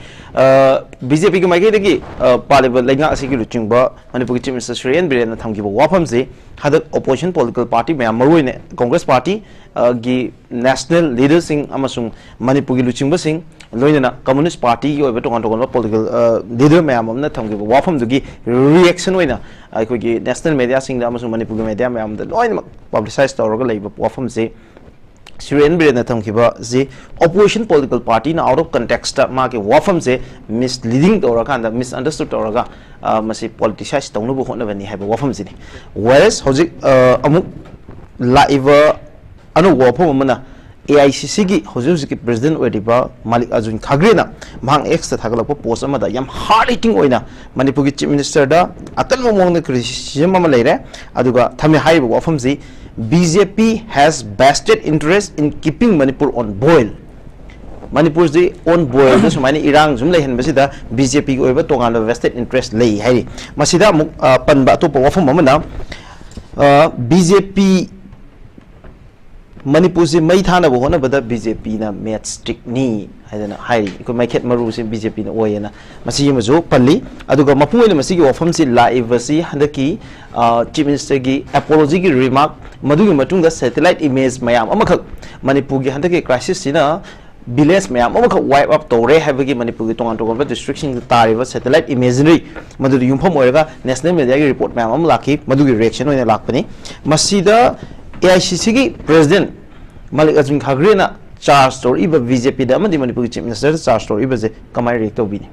bjp ki maige degi paliba lenga asi ki luching ba manipur chief minister Suresh Kumar na thamgi bo wafam ji hadak opposition political party me maroi ne congress party gi national leaders sing amasung manipur gi luching ba sing loina communist party gi oiba tongan tongan political leader me amna thamgi bo wafam dugi reaction oina ai gi national media sing da amasung manipur gi media me amda loina publicize tawraga leiba wafam ji Suresh Kumar na thamkiba ji opposition political party na out of context ma ke wafam je misleading tawraga and misunderstood tawraga masi politicize tawnu bu hotna bani haiba wafam ji whereas hojik amuk live anu wafam amana AICC gi hojik ki president oidiba Malik Arjun Khagre na mang ex ta thagala post amada yam hard hitting oina manipur gi chief minister da atal momong na criticism ama leire aduga thame haiba wafam ji BJP has vested interest in keeping Manipur on boil. Manipur is on boil. So many Irang zum lehin masida BJP go over tongan vested interest lay hai. Masida panba to wafam mamana BJP Manipur se mai thana bo hona bada BJP na match stick ni haidana hai ko mai khet maru se BJP na oyena masi majo palli aduga mapui na masi gi wafam si live si handaki chief minister gi apology gi remark मधुगी मतुंग दा satellite image मयाम अमखक मणिपुर की हंदके crisis सिना village मयाम अमखक वाइप अप तौरे हैबगी मणिपुर की तोंगान तोंगान डिस्ट्रिक्ट सिंग तारिबा सैटेलाइट इमेजरी मधुदी युमफम ओइरगा नेशनल मीडिया की रिपोर्ट मयाम अम लाखी मधुगी रिएक्शन ओइना लाखपनी मसीदा AICC की प्रेसिडेंट मलिक अर्जुन खागरे ना चार्ज तौरिबा बीजेपी दा मदि मणिपुर की चीफ मिनिस्टर चार्ज तौरिबा जे कमाई रिएक्ट तौबिनी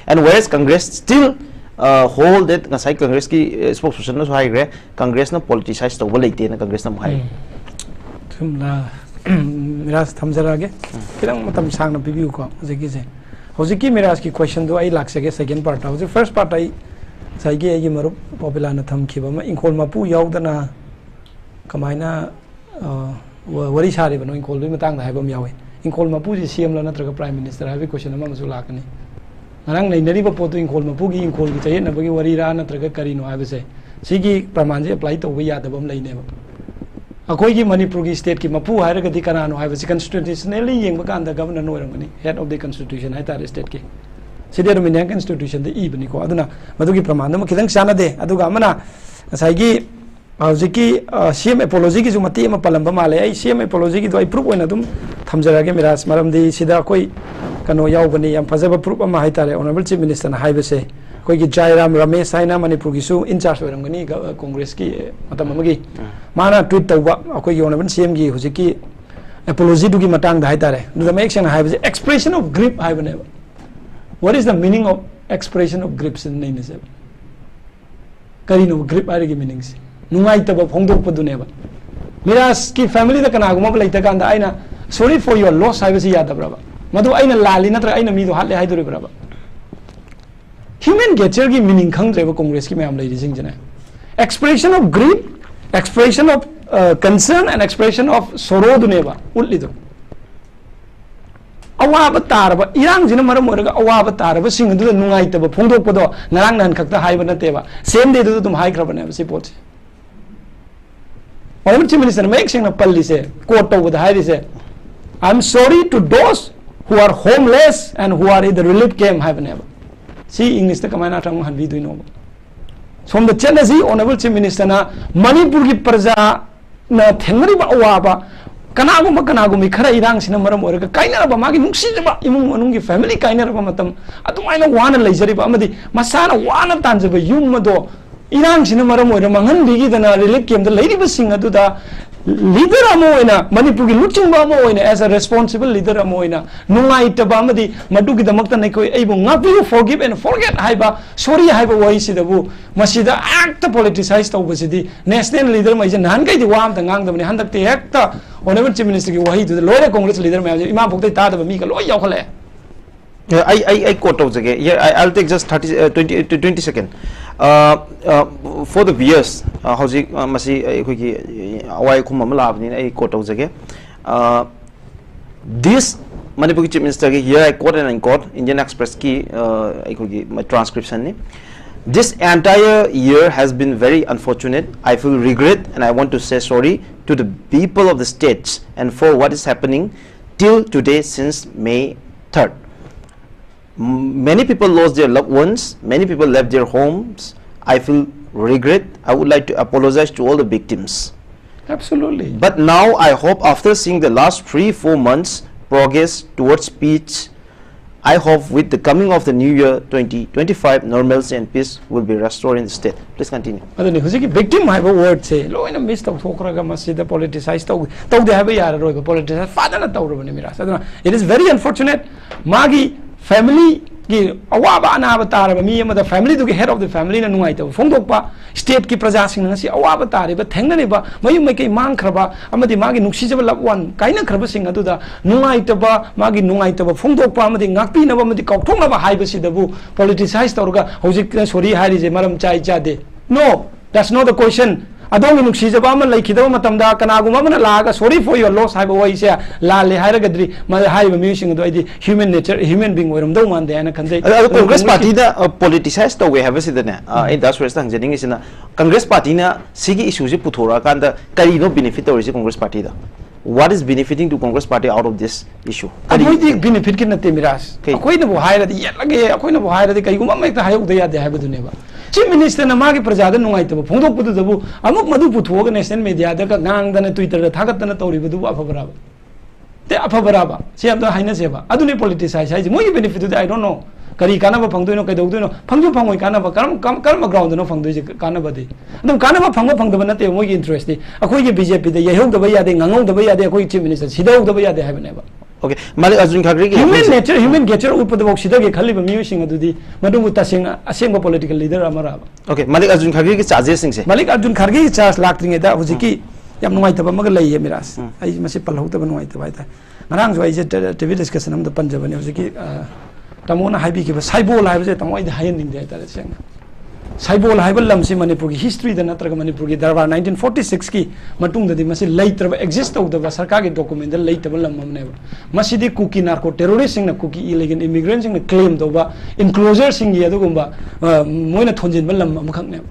and whereas Congress still hold that ngasai congress ki spokesperson na hai gre congress na politicize to bolai te na congress na hai thumla miraj thamjara ge kirang matam sang na bibiu ko hojiki je hojiki miraj ki question do ai lakse ge second part hoji first part ai sai ge ai maru Popilal na tham khiba ma inkol mapu yaudana kamaina wari sari bano inkol dui matang da hai bam yawe inkol mapu ji CM la natraga prime minister hai question ma masu lakani ngarang nei nari ba potu ingkol mapu gi ingkol gi chayen na bagi wari ra na traga kari no haibase sigi praman je apply to wi ya da bam lai ne ba akoi gi manipur gi state ki mapu haira ga di kana no haibase constitutionally yeng ba kan da governor no rangani head of the constitution hai tar state ki sidi do min constitution de ibni ko aduna madu gi praman ma kidang sana de aduga amana sai gi Howziki CM apology ki jumati ma palamba male ai CM apology ki do ai proof oina dum thamjara ge Miraj maram di sida koi kano yaw bani yam fazaba proof ama hai tare honorable chief minister na haibase koi gi Jairam Ramesh haina manipur gi su in charge oram gani congress ki matam amagi mana tweet tawba koi gi honorable CM gi huziki apology du gi matang da hai tare du da make sense haibase expression of grief haibane what is the meaning of expression of grief in name is kari no grief are gi meanings nungai taba phongdok paduneba Miraj ki family da kana guma laita kan da aina sorry for your loss haibasi yada braba madu aina lali natra aina mi do hatle haidore braba human nature ki meaning khang dreba congress ki mayam lai ri jing jana expression of grief expression of concern and expression of sorrow duneba ulli do awaba taraba irang jina maram oraga awaba taraba sing du nungai taba phongdok pado narang nan khakta haiba na teba same day du dum hai krabane si pot Honorable Chief Minister make sing na palli se quote to with high say I'm sorry to those who are homeless and who are in the relief camp have never see English the kamana tang han vi do no from the Chennai Honorable Chief Minister na Manipur ki praja na thengri ba awaba kanagu mi khara irang sina maram oraga kaina ba magi nungsi ba imung manung ki family kaina ba matam adumaina wana leijari ba amadi masana wana tanjaba yum mado Irang sina maram oira mangan bigi dana relief camp da lady ba sing adu da leader amoina Manipur ki luching ba amoina as a responsible leader amoina nungai ta ba amadi madu ki damak ta nei koi ai bu ngapi forgive and forget hai ba sorry hai ba wai sidabu masida act politicize ta ubasidi national leader mai je nan kai di wam ta ngang da ni handak te act honorable chief minister ki wahi du lore congress leader mai imam phok ta da mi ka loi yaw khale I quote out again. Yeah, I'll take just 20 seconds. For the viewers, how's masi quickly away kumamala I quote out again. This Manipur Chief Minister here I quote and I quote Indian Express ki my transcription. This entire year has been very unfortunate. I feel regret and I want to say sorry to the people of the states and for what is happening till today since May 3rd. Many people lost their loved ones, many people left their homes. I feel regret. I would like to apologize to all the victims. Absolutely. But now I hope after seeing the last 3-4 months progress towards peace, I hope with the coming of the new year 2025, normalcy and peace will be restored in the state. Please continue. Adani husiki victim have a word say lo ina miss tau thokraga masida politicize tau de have yara roi politicize father na tau robani Miraj adana it is very unfortunate magi family ki awaba anaba taraba mi ama the family to head of the family na nungai ta phongdok pa state ki praja sing na si awaba tare ba thengna ne ba mayu mai kai mang khraba amadi magi nuksi jaba lab one kaina khraba sing adu da nungai ta ba magi nungai ta ba phongdok pa amadi ngakpi na ba amadi kaukthong na ba hai ba si dabu politicize tawrga hojik sorry hari je maram chai cha de no that's not the question adong nuksi jaba ma lai khidaba matam da kanaguma mana laga sorry for your loss hai ba wai se la le hai ra gadri ma hai ba mi sing do idi human nature human being oram do man de ana khanjai Congress party da politicize to we have a sidana in that's where stang jening is na Congress party na sigi issue je puthora kan da kari no benefit or is Congress party da what is benefiting to Congress party out of this issue koi di benefit kin nate Miraj koi na bo hai ra di yet lage koi na bo hai ra di kai guma mai ta hayuk de ya de hai ba dune ba Chief Minister na magi prajada nungai ta phongdok pudu dabu amuk madu puthoga national media da ka ngang da na Twitter da thagat da na tori budu afabara te afabara ba se am da haina se ba adune politicize sai moi benefit I don't know kari kana ba phangdoi no kai dog doi no phangju phangoi kana ba karam ground no phangdoi je kana ba de adum kana ba phangda ba na te moi interest ni akoi ge BJP da yehog da ba ya de ngangong da ba ya de akoi Chief Minister sidau da ba ya de hai ba ne ba okay Malik Arjun Khagri ki human nature human nature upad bok sida ge khali ba mi sing adudi madu muta sing aseng political leader amara ba okay Malik Arjun Khagri ki charges sing se Malik Arjun Khagri ki charge lak da hujiki yam nungai ta ba mag lai ye Miraj ai masi palhau ta ba nungai ta ba ta ngarang jo ai je TV discussion am da panjab ne hujiki tamona haibi ki ba saibo lai ba je tamoi da hayen ding de ta seng Saibol haibal lam si Manipur ki history da natraga Manipur ki darbar 1946 ki matung da di masi later exist of the sarkar ki document da later lam amne masi di cookie narco terrorist sing na cookie illegal immigrant sing na claim do ba enclosure sing ye do gumba moina thonjin lam am khang ne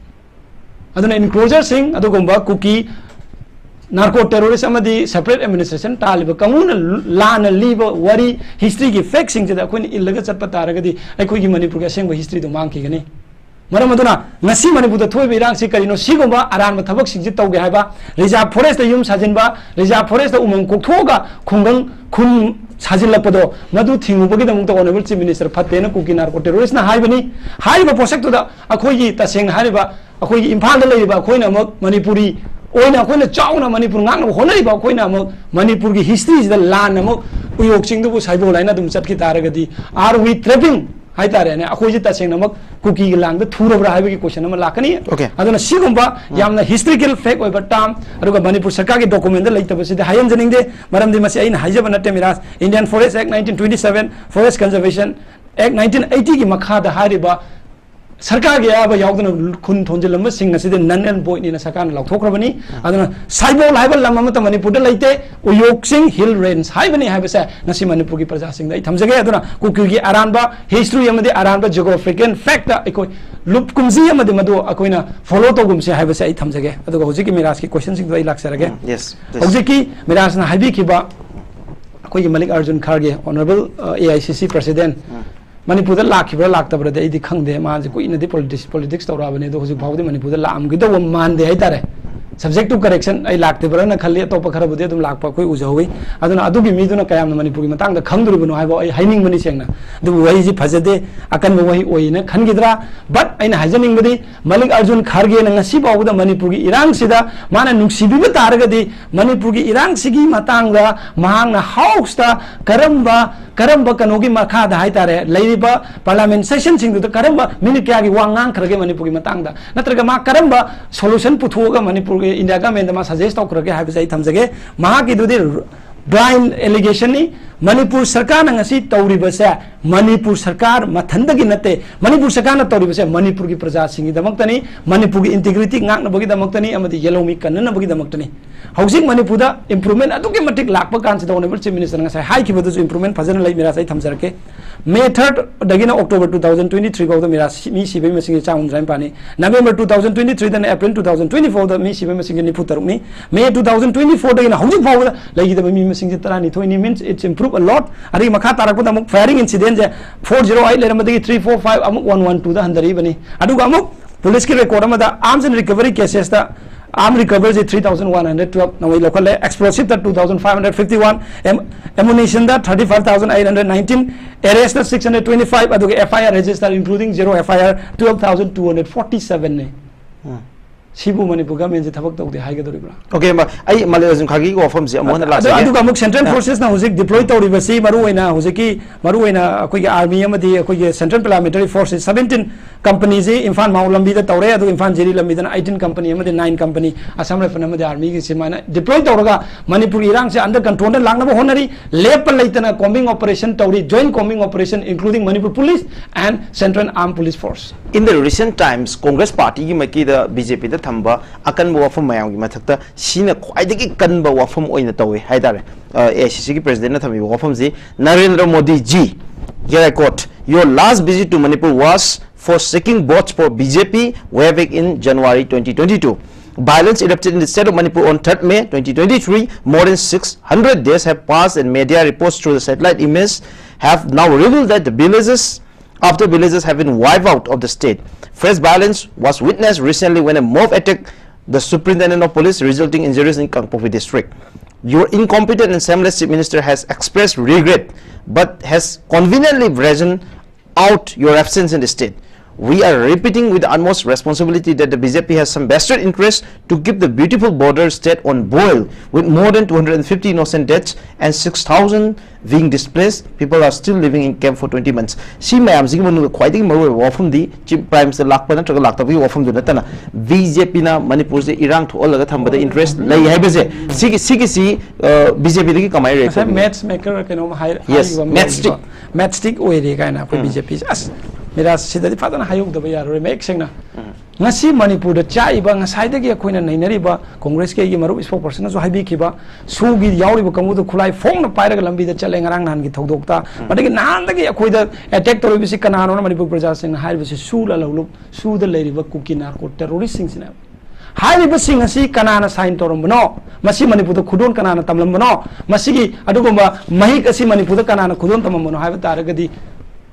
aduna enclosure sing adu gumba cookie narco terrorist amadi separate administration taliba kamuna lana liba wari history ki fake sing da khoi illaga chatpa taraga di ai khoi ki Manipur ki aseng history do mang ki gani Madam Madonna, Nasi Manipur the Toy Irang Sikarino, Sigomba, Aran Matabak Singito Gaba, Reserve Forest the Yum Sajinba, Reserve Forest the Umon Kotoga, Kungang, Kun Sajilapado, Madu Tingubi, the Honorable Minister Patena, Kukinar, terrorist na Haibani, Haiba Posecto, Akoyi, Tasing Hariba, Akoyi Impala Labor, Koina Manipuri, Oina Kona Chauna Manipur, Honaiba, Koina Manipur history is the land among Uyoxing the Saibolina, Dumsaki Taragadi. Are we trapping? Hai tare ne akhoi jita seng namak cookie lang da thura bra haibe ki question nama lakani okay aduna sigumba yamna historical fact oi batam aduga Manipur sarkar ki document da laitaba sida hayam janing de maram de masi ain haijaba natte Miraj Indian Forest Act 1927 Forest Conservation Act 1980 ki makha da hariba sarkar ge aba yaudna khun thonjilamba sing aside nan and boy ni na sarkar na lauthokrabani aduna saibol haibal lamama ta Manipur da laite uyoksing hill range haibani haibasa nasi Manipur ki praja sing da thamjage aduna kuki gi aranba history amade aranba geographical fact da ekoi lup kumji amade madu akoina follow to gumse haibasa ai thamjage aduga hojiki Miraj ki question sing do ai laksarage yes hojiki Miraj na haibi ki ba akoi gi Malik Arjun Kharge honorable AICC president Manipur da lakibra laktabra da idi khangde ma je ko inadi politics tawra bane do hojik bawde Manipur da lam gi do man de ai tare subject to correction ai lakte bra na khalli to pa khara bude dum lakpa koi ujawi aduna adugi mi duna kayam na Manipur gi matang da khangduri bano haibo ai haining mani sengna du wai ji phajade akan wai oi na khangidra but aina hajaning badi Malik Arjun Kharge na ngasi bawda Manipur gi irang sida mana nungsibi ba taraga di Manipur gi irang sigi matang da mahang na house da karamba kanogi makha da hai tare leiba parliament session sing da karamba minute kya gi wangang kharge Manipur gi matang da natraga ma karamba solution puthoga Manipur India government ma suggest to krage have sai thamjage maha ki dudi blind allegation ni Manipur sarkar na ngasi tawri basa Manipur sarkar mathanda gi nate Manipur sarkar na tawri basa Manipur gi praja singi damaktani Manipur gi integrity ngak na bagi damaktani amadi yellow mi kan na bagi damaktani housing Manipur da improvement adu ke matik lakpa kan se honorable chief minister ngasai high ki bodu improvement phajana lai Miraj sai thamjarke May 3rd dagina October 2023 go the Miraj mi sibai masing chaung jaim pani November 2023 then April 2024 the mi sibai masing ni putar mi May 2024 dagina housing power lagi da mi masing tarani thoini means it's improved a lot ari makha tarak da muk firing incident 408 leram dagi 345 amuk 112 da handari bani adu ga amuk police ki record ma da arms and recovery cases da arm recovers 3,112 now local explosive that 2,551 ammunition that 35,819 arrest that 625 aduga FIR registered including 0 FIR 12,247 ne Sibu Manipur government thabak tawde haigadoribra okay ma ai Malaysian khagi go form se amona la aduga amuk central forces na hojik deploy tawriba si maruina hojiki maruina akoi army amadi akoi central paramilitary forces 17 companies Infan Maulambi da tawre adu Infan Jeri lambi da 18 company amadi 9 company Assam Rifle amadi army ki simana deploy tawraga Manipur irang se under control na langna honari lep laitana combing operation tawri joint combing operation including Manipur police and central armed police force in the recent times Congress party gi maki da BJP da thamba akan wafam mayam gi mathakta sina khwaidagi kanba wafam oina tawi haidare AICC ki president na thami wafam ji Narendra Modi ji here I quote your last visit to Manipur was for seeking votes for BJP way back in January 2022 violence erupted in the state of Manipur on 3rd May 2023 more than 600 days have passed and media reports through the satellite image have now revealed that the villages have been wiped out of the state. Fresh violence was witnessed recently when a mob attacked the superintendent of police, resulting in injuries in Kangpopi district. Your incompetent and shameless chief minister has expressed regret, but has conveniently brazen out your absence in the state. We are repeating with the utmost responsibility that the BJP has some vested interest to keep the beautiful border state on boil with more than 250 innocent deaths and 6,000 being displaced. People are still living in camp for 20 months. See, ma'am, see, when quite more from the chief prime minister Lakpana to Laktavi from the Natana BJP na Manipur the Iran to all the time, but the interest lay Habese Siki BJP Kamai matchmaker can hire yes matchstick way kind of BJP. Miraj Sidadi Father Hayuk the Bayar remake singer. ngasi Manipur da chaiba ngasai da gi khoina nainariba Congress ke gi maru spokesperson so haibi khiba su gi yauriba kamu do khulai phone na paira lambi da chale ngarang nan gi thodokta madagi nan da gi khoida attack tori bisi kana no Manipur praja sing hai bisi su la lu su da leiriba kukina ko terrorist sing sina hai bisi ngasi kana na sign torom bano masi Manipur da khudon kana na tamlam bano masi gi adugomba mahik asi Manipur da kana na khudon tamam bano hai ba taragadi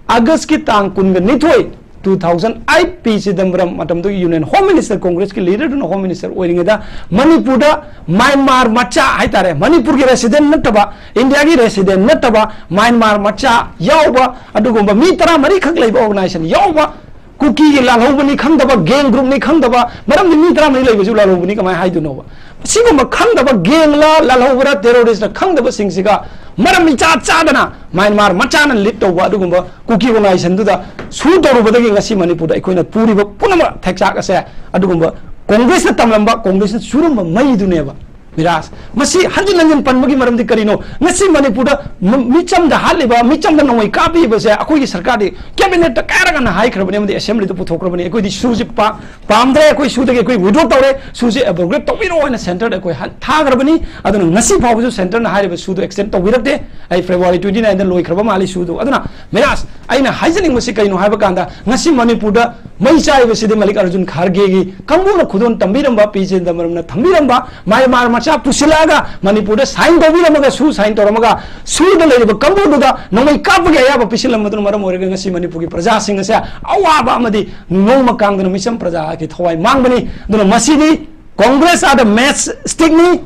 August ki tang kun ga nithoi 2008 P. Chidambaram matam to Union Home Minister Congress ki leader to Home Minister oiringa da Manipur da Myanmar macha haitare Manipur ki resident nattaba India ki resident nattaba Myanmar macha yauba adugomba mi tara mari khak leiba organization yauba kuki ki lalhobani khangdaba gang group ni khangdaba maram ni mi tara mari leiba ju lalhobani kamai haiduno ba sigoma khangdaba gang la lalhobara terrorist na khangdaba singsiga maram mi cha cha dana Myanmar macha na lit to ba adugomba kuki organization du da su toru badagi ngasi Manipur da ikoina puri ba punama thaksa ka se adugomba Congress na tamlamba Congress na surumba mai duneba Miraj masi hanjin hanjin panmagi maram di karino ngasi Manipur da micham da haliba micham da noi kapi ba se akoi gi sarkar di cabinet ta kara kana hai khrabani amdi assembly to puthokrabani akoi di suji pa pamdre akoi su da akoi withdraw tawre suji abrogate tawiro na center da akoi tha khrabani aduna ngasi phawu center na hai ba su do extend tawirakte ai February 29 da loi khraba mali su do aduna Miraj aina haijaning masi kaino haiba kanda ngasi Manipur da mai chai ba sidi Malik Arjun Kharge gi kambu na khudon tambiramba pije damaram na thambiramba Myanmar macha pusilaga Manipur da sign tawiramaga su sign toramaga su da leiba kambu da nomai kapge ya ba pisilam madun maram orega ngasi Manipur gi praja singa se awaba amadi noma kangdana misam praja ki thawai mangbani duna masidi Congress ada match stick ni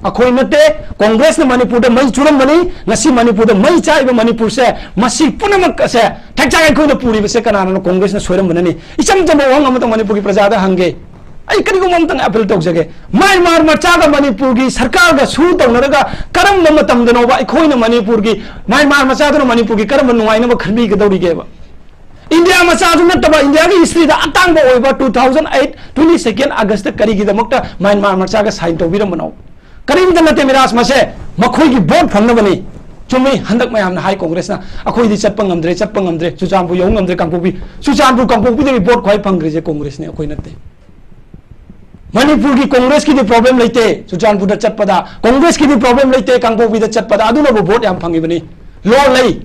akoi nate Congress na Manipur da mai churam bani ngasi Manipur da mai chai ba Manipur se masi punamak se thakcha ko na puri se kana na Congress na soiram banani icham jam wang amata Manipur gi praja da hange ai kani ko mamtang appeal tok jage Myanmar macha ga Manipur gi sarkar ga su tawnaraga karam matam dano ba ikoi na Manipur gi Myanmar macha da Manipur gi karam nuai na ba kharbi ga dawri ge ba India macha du nattaba India gi history da atang ba oiba 2008 22nd August kari gi damakta Myanmar macha ga sign tawbiram banau karim da nate Miraj mase makhoi gi vote phangna bani chumi handak mayam na hai Congress na akhoi di chatpang amdre Suchanpu yong amdre kangpopi de vote khoi phangri je Congress ne akhoi nate Manipur ki Congress ki problem leite Suchanpu da chatpada Congress ki problem leite kangpopi da chatpada aduna bo vote yam phangi bani law lei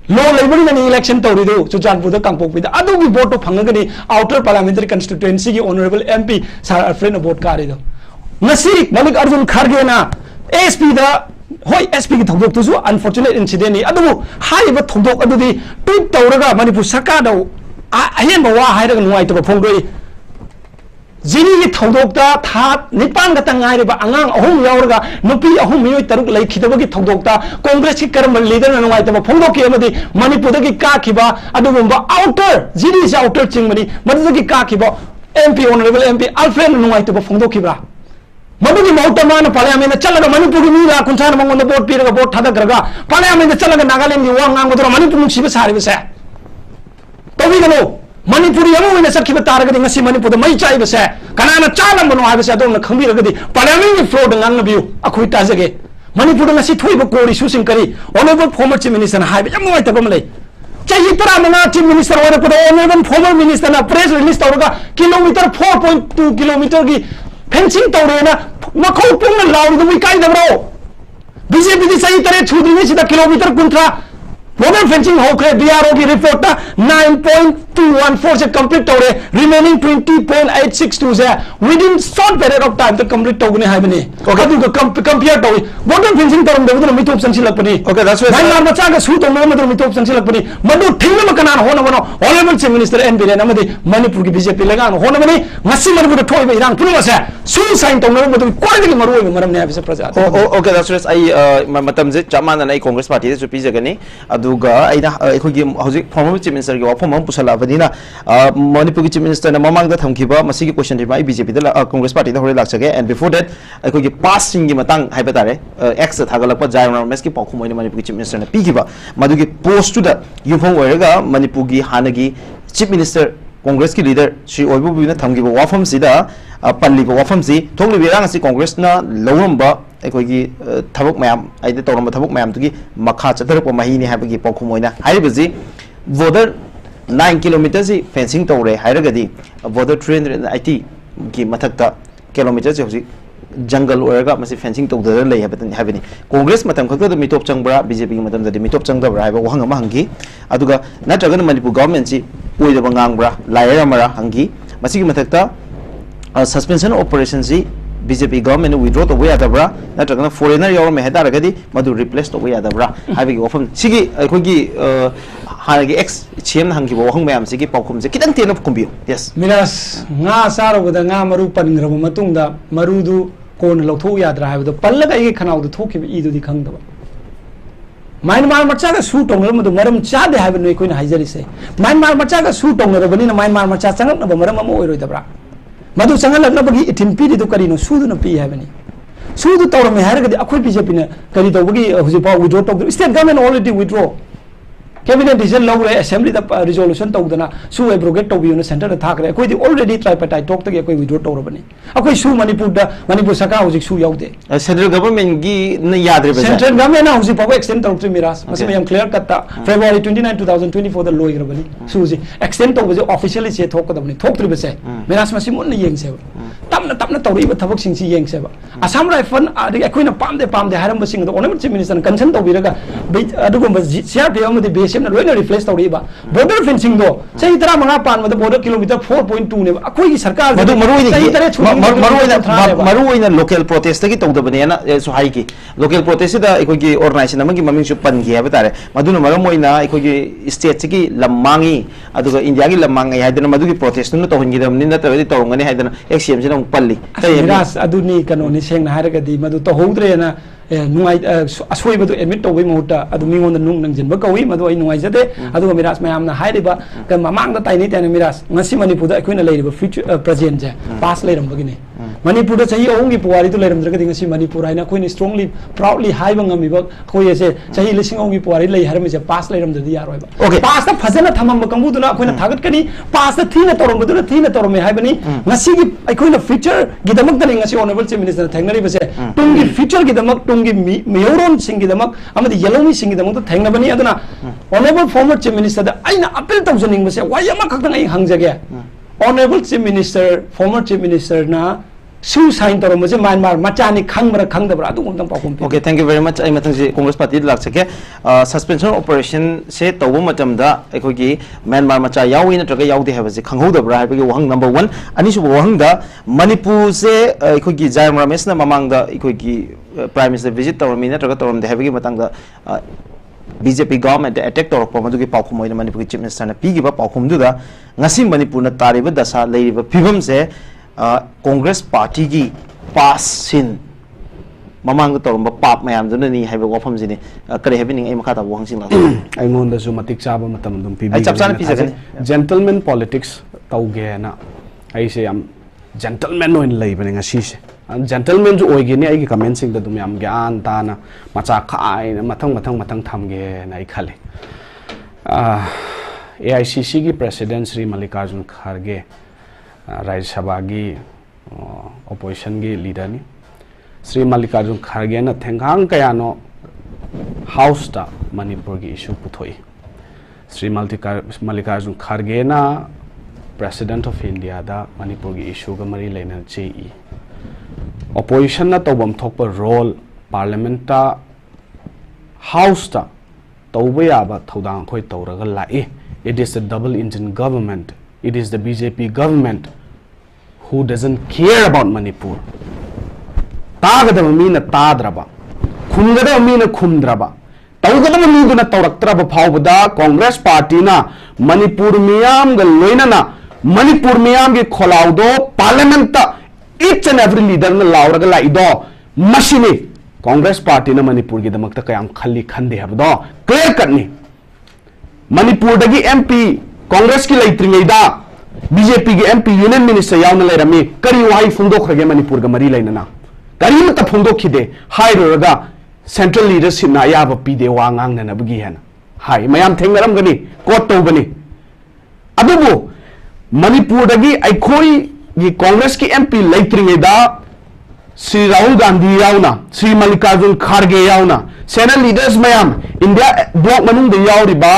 bani na election tawri do Suchanpu da kangpopi da adu gi vote to phangagani outer parliamentary constituency ki honorable MP sir friend vote kari do ngasi Malik Arjun Kharge na SP da hoi SP ki thogdok tu unfortunate incident ni adu hai ba thogdok adu di tweet tawraga Manipur sarkar da ahen ba wa hai ra nuai to phongdoi Zini ki thogdok da tha nipan ga tangai ba angang ahum yauraga nupi ahum miyoi taruk lai khidaba ki thogdok da Congress ki karam leader na nuai to phongdok ki amadi Manipur da ki ka khiba adu ba outer zini is outer chingmani madu ki ka khiba MP honorable MP Alfred nuai to phongdok khibra Madugi Mautamana Parliament Chalaga Manipur Mira Kuntana Mongo board Pira board Tadagraga Parliament Chalaga Nagaland Wang with Manipur Shivasari Tawigano Manipuri in a Sakiba Target in a Simani the Maicha Kanana Chalamano I was adon the Kamira Parliament float and Angabu Akuitazage Manipur and a Situiba Kori Susin Kari Honorable former Chief Minister and High Yamuatabamale Chayitara Chief Minister or honorable former minister and a press release kilometer 4.2 kilometer fencing tawrena makhau pung law du mi kai dabro BJP di sai tare chudri ni sida kilometer kuntra modern fencing ho kre BRO ki report ta 9.214 se complete tawre remaining 20.862 se within short period of time to complete tawne hai bani adu ko compare tawi modern fencing tarum da du mi top sansi lakpani okay that's why mai ma cha ga su to ma mi top sansi lakpani madu thingna ma kana ho na bono honorable chief minister NB na madi Manipur ki BJP laga ho na bani ngasi Manipur da thoi ba irang pulma se su sign to ma madu ko de maru ba maram ne abisa praja okay that's why ai matam je chamana na Congress party su pi jagani aduga aina ekhoi hojic former chief minister gi wafam am pusala badina Manipur ki chief minister na mamang da thamkiba masi ki question ri BJP da Congress party da hore laksage and before that ekhoi gi passing gi matang haiba tare x thagalakpa jairam mes ki pakhum oina Manipur ki chief minister na pigiba madugi post to da yufong oiraga Manipur gi hanagi chief minister Congress ki leader Sri Oibu na thamgiba wafam sida panliba wafam si thongli birang si Congress na lawamba ekhoi thabuk mayam aide toramba thabuk mayam tugi makha chatarpa mahini habagi pakhum oina haibaji voter 9 kilometers si fencing tawre hairagadi border 380 ki mathakta kilometers si hosi jungle oraga masi fencing tawdara lei habani congress matam khakta mitop changbra bjp ki matam da mitop changdabra haiba wahang ma hangi aduga natraga manipur government si oida bangangbra laira mara hangi masi ki mathakta suspension operation si BJP government withdraw to way adabra natraga foreigner yaw me hadaragadi madu replace to way adabra habi ki ofam sigi aikogi hanagi ex chem hangi bo hang mayam sigi paukhum se kitang tena kumbiyo yes Miraj nga saro bada nga maru paningraba matungda marudu kon lawtho yadra haibdo pallaga igi khanau du thoki idu di khangdaba Myanmar macha ga su tong madu maram cha de haibno noi koina haijari se Myanmar macha ga su tong rabani na Myanmar macha changak na maram am oiroi dabra madu changalak na bagi itin pi du kari no su du na pi haibani su du tawra me harga di akhoi BJP na kari to bagi huji pa withdraw to state government already withdraw cabinet decision law assembly the resolution tawdana su abrogate to bi na center na thakre koi di already tripartite talk to koi withdraw to rabani akoi su manipur saka huji su yaude central government gi na yadre ba central government na huji pa extend to Miraj masi mayam clear katta February 29 2024 da loy rabani su ji extend to bi officially che thok kadabni thok tri ba se Miraj masi mun na yeng se tapna tawri ba thabak sing si yeng se ba Assam rifle adi akoi na pamde haram ba sing do honorable chief minister consent to bi raga adugo ba CRP amadi base na loina replace tawri ba border fencing do sei tara manga pan ma border kilometer 4.2 ne akoi gi sarkar madu maruina local protest gi tawda bane na so hai ki local protest da ikoi gi organization amagi maming su pan gi ha tare maduna maram moina ikoi gi state gi lamangi aduga india gi lamangi haidana madu gi protest nu to hongi dam ni na tawdi tawngani haidana xcm sina palli Miraj aduni kanoni sengna haraga di madu to houdre na nungai asoi badu admit to wi muta adu mingon da nung nangjin ba kawi madu ai nungai jate adu Miraj mayam na hairiba ka mamang da taini tane Miraj ngasi manipur da akoina leiriba future present je past leiram bagini manipur da chahi ahum gi puari to leiram dragadi ngasi manipur aina koina strongly proudly haiba ngami ba khoi ese chahi lising ahum gi puari lei haram je past leiram da yaroi ba past da phajana thamam ba kambu duna akoina thagat kani past da thina torom baduna thina torome haibani ngasi gi akoina future gi damak da ngasi honorable chief minister thangnari ba se tungi future gi damak tungi meuron singi damak amadi yellow singi damak to thengna bani aduna honorable former chief minister da aina appeal tawjaning ba se wayama khakdang ai hangjage honorable chief minister former chief minister na su sign torom je Myanmar machani khangbra khangdabra adu gumdang pakum okay thank you very much ai matang ji congress party lak sake suspension operation se tawbo matam da ekoi gi Myanmar macha yawi na traga yaudi have je khanghodabra haibagi wahang number 1 ani su wahang da Manipur se ekoi gi Jairam Ramesh na mamang da ekoi gi prime minister visit tawmi na traga tawram de haibagi matang da BJP government attack torok pa madugi paukhum oina Manipur chief minister na pigi ba paukhum du da ngasi Manipur na tariba dasa leiriba phibam se Congress party gi pass sin mamang to rom pap mayam dun ni haiba wafam jini kare happening ai makha ta wang sing la ai ngon da su matik chaba matam dum pi ai chapsan pi jagan gentleman politics tau ge na ai se am gentleman no in lei bane nga si se gentleman ju oi ge ni ai gi comment sing da dum yam gyan ta na macha khai na mathang tham ge na ai khale AICC gi president Sri Mallikarjun Kharge Rajya Sabha gi opposition gi leader ni Sri Mallikarjun Kharge na thengang kaya no house ta Manipur gi issue puthoi Sri Mallikarjun Kharge na president of India da Manipur gi issue ga mari leina chei opposition na tobam thokpa role parliament ta house ta tawba ya ba thodang khoi tawraga lai it is a double engine government it is the BJP government who doesn't care about Manipur. Tagadama meena tadraba, khumgadama meena khumdraba, tawgadama meena tawraktraba phawbada Congress party na Manipur miyam ga loina na Manipur miyam ge kholaudo parliament ta each and every leader na lauraga laido mashini Congress party na Manipur ge damakta kayam khalli khande habdo clear cut ni Manipur dagi MP Congress ki laitringeida BJP के MP Union Minister यावना Laramie करी वाही फुंदोख रगे मणिपुर का मरी लेना करी मत फुंदोख खिदे high रोगा central leadership ना याब पीदे वांगांग ना नबगी है ना हाई मयाम थेंगरम गनी कोट तो बनी अबो मणिपुर दगी आइखोई ये कांग्रेस की MP लेत्रिंगेदा श्री राहुल गांधी यावना श्री मल्लिकार्जुन खड़गे यावना सेना लीडर्स मयाम इंडिया ब्लॉक मनुंग दे यावरिबा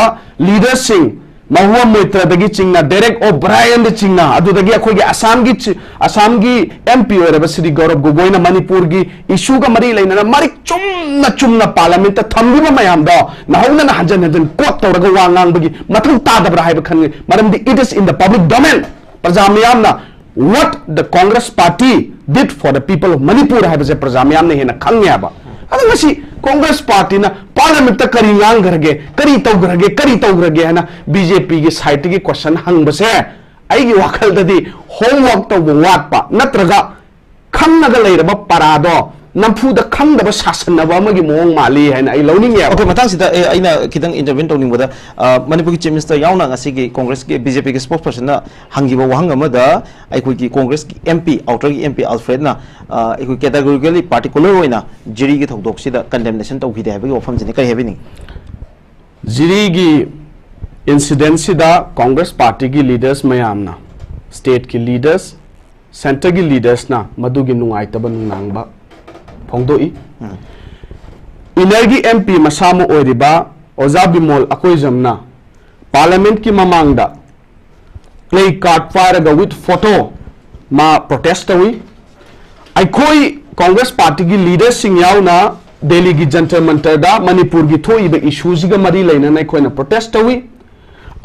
leaders Singh Mahua Moitra the Gichina, Derek O'Brien the China, Adu the Giakogi, Assamgi MP or a city god of Gogoina Manipurgi, Ishuga Marila, and a Marik Chumna Parliament, a Tamima Mayamda, Nahuna Hajan and Kota Gowangi, Matuta the Brahabakan, Madam, it is in the public domain. Pazamiamna, what the Congress party did for the people of Manipur have a Prazamiamna in a Kanyaba. Otherwise, Congress party na parliament ta kari ngang garage kari tawgrage na BJP gi side gi question hang base ai gi wakal da di homework to wat pa natraga khang na ga leiraba parado nampu da khang da ba sasan na ba ma gi mong mali hai na ai loning ya okay matang sida aina kitang intervene tawning boda Manipur gi chief minister yauna ngasi gi Congress gi BJP gi spokesperson na hangi ba wahang ama da ai ko gi Congress gi MP outer gi MP Alfred na ai ko categorically particular hoina jiri gi thodok sida condemnation tawhi de ha gi ofam jini kai hebining jiri gi incident sida Congress party gi leaders mayamna state ki leaders center gi leaders na madu gi nungai taba nang ba Pongdoi Inergi MP Masamo Oriba Ozabimol Akoizamna Parliament ki mamangda play card fire with photo ma protestawi Aikoi Congress party ki leaders sing yauna Delhi ki Jantar Mantar da Manipur ki thoi ba issues ga mari laina na koi na protestawi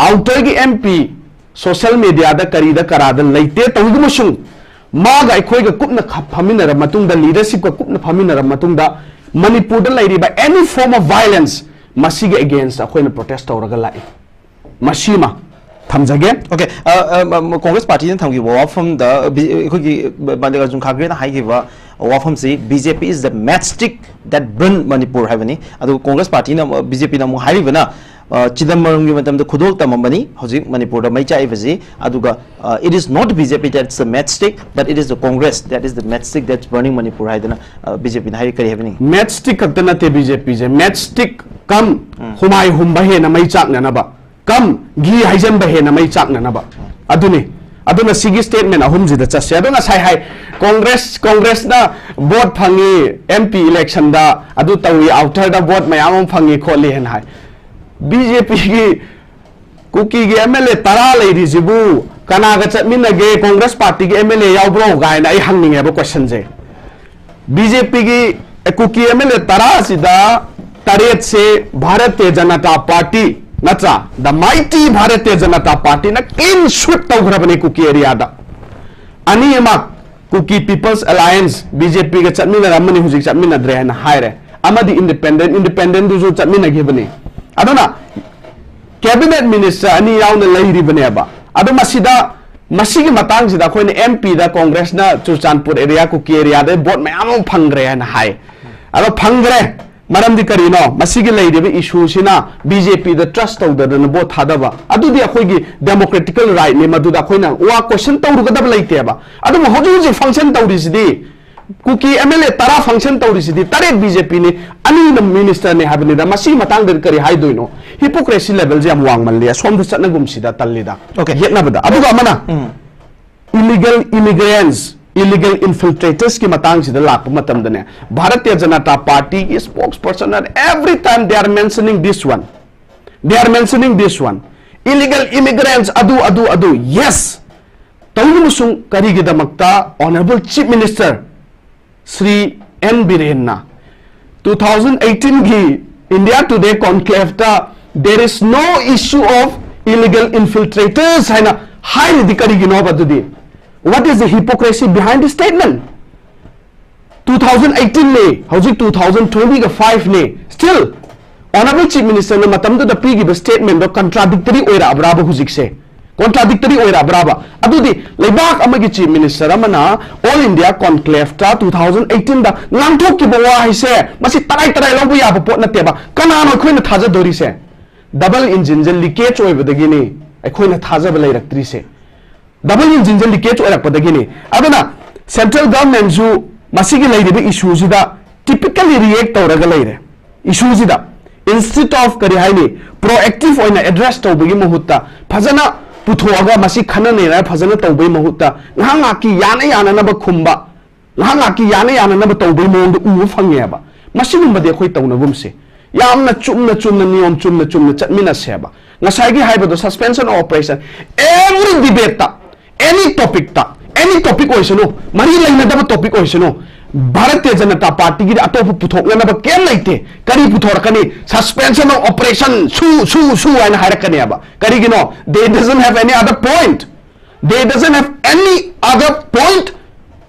outer ki MP social media da karida karada laite tawgi musung Maga aikoi ga kupna phaminara matungda leadership ga kupna phaminara matungda Manipur da lairiba any form of violence masiga against akoi na protest tawraga lai masima thamjage okay Congress party na thamgi wa from the aikoi gi bandaga jung khagre na haigi wa wa from si BJP is the matchstick that burn Manipur haveni adu Congress party na BJP na mu hairiba na Chidambaram gi matam da khudok tamambani hojik Manipur da mai chai basi aduga it is not BJP that's the matchstick but it is the Congress that is the matchstick that's burning Manipur haidana BJP na hai kari happening matchstick kakta te BJP je matchstick kam humai humba he na mai chak na ba kam gi haijan ba he na mai chak na ba aduna sigi statement ahum ji da chase aduna sai hai Congress na vote phangi MP election da adu tawi outer da vote mayam phangi kholi hen hai BJP ki kuki ki MLA tara lady jibu kana ga chatmina ge Congress party ki MLA yaubro ga na ai hangning have question je BJP ki kuki MLA tara sida taret se Bharatiya Janata Party nacha the mighty Bharatiya Janata Party na clean sweep tawgrabani kuki area da ani ma kuki People's Alliance BJP ga chatmina ramani hujik chatmina dre na haire amadi independent du chatmina ge bani aduna cabinet minister ani yauna lairi baneba adu masigi matang sida koine MP da Congress na Chuchanpur area ku ki area de vote mayam phangre na hai ado phangre maram di kari no masigi lairi be issue sina BJP the trust of the na vote hadaba adu di akoi gi democratical right ne madu da koina wa question tawru ga dab laite ba adu mo hoju function tawri sidi kuki MLA tara function tawri sidi tare BJP ne ani na minister ne habni da masi matang der kari hai doino hypocrisy level je am wang mal le som du chatna gum sida tallida okay yetna bada aduga mana illegal immigrants illegal infiltrators ki matang sida lak matam da ne Bharatiya Janata Party is spokesperson and every time they are mentioning this one illegal immigrants adu yes tawlu musung kari gi damakta honorable chief minister Sri N. Biren 2018 ki India Today conclave ta there is no issue of illegal infiltrators haina highly dikari gi no badudi what is the hypocrisy behind this statement 2018 ne hojik 2020 ga 5 ne still honorable chief minister na matam da pi gi statement do contradictory oira abraba hojik se contradictory oira braba adudi lebak amagi chief minister amana all India conclave ta 2018 da langthok ki bawa haise masi tarai lobu ya pot na teba kana no khoina thaja dori se double engine je leakage oi badagi ni khoina thaja ba lairak tri se double engine je leakage oi rak badagi ni aduna central government ju masi gi lairi be issue sida typically react tawraga laire issue sida instead of kari haini proactive oina address tawbagi mahutta phajana puthoga masi khana ne ra phajana tawbai mahutta nganga ki yana na ba khumba nganga ki yana na ba tawbai mong du u phange ba masi num ba de khoi tawna gum se yamna chumna niyom chumna chatmina se ba ngasai gi haibado suspension of operation every debate ta any topic oisano mari laina da topic oisano Bharatiya Janata Party gi atop puthok na ba kem laite kari puthorkani suspension of operation su and hairakani aba kari gino they doesn't have any other point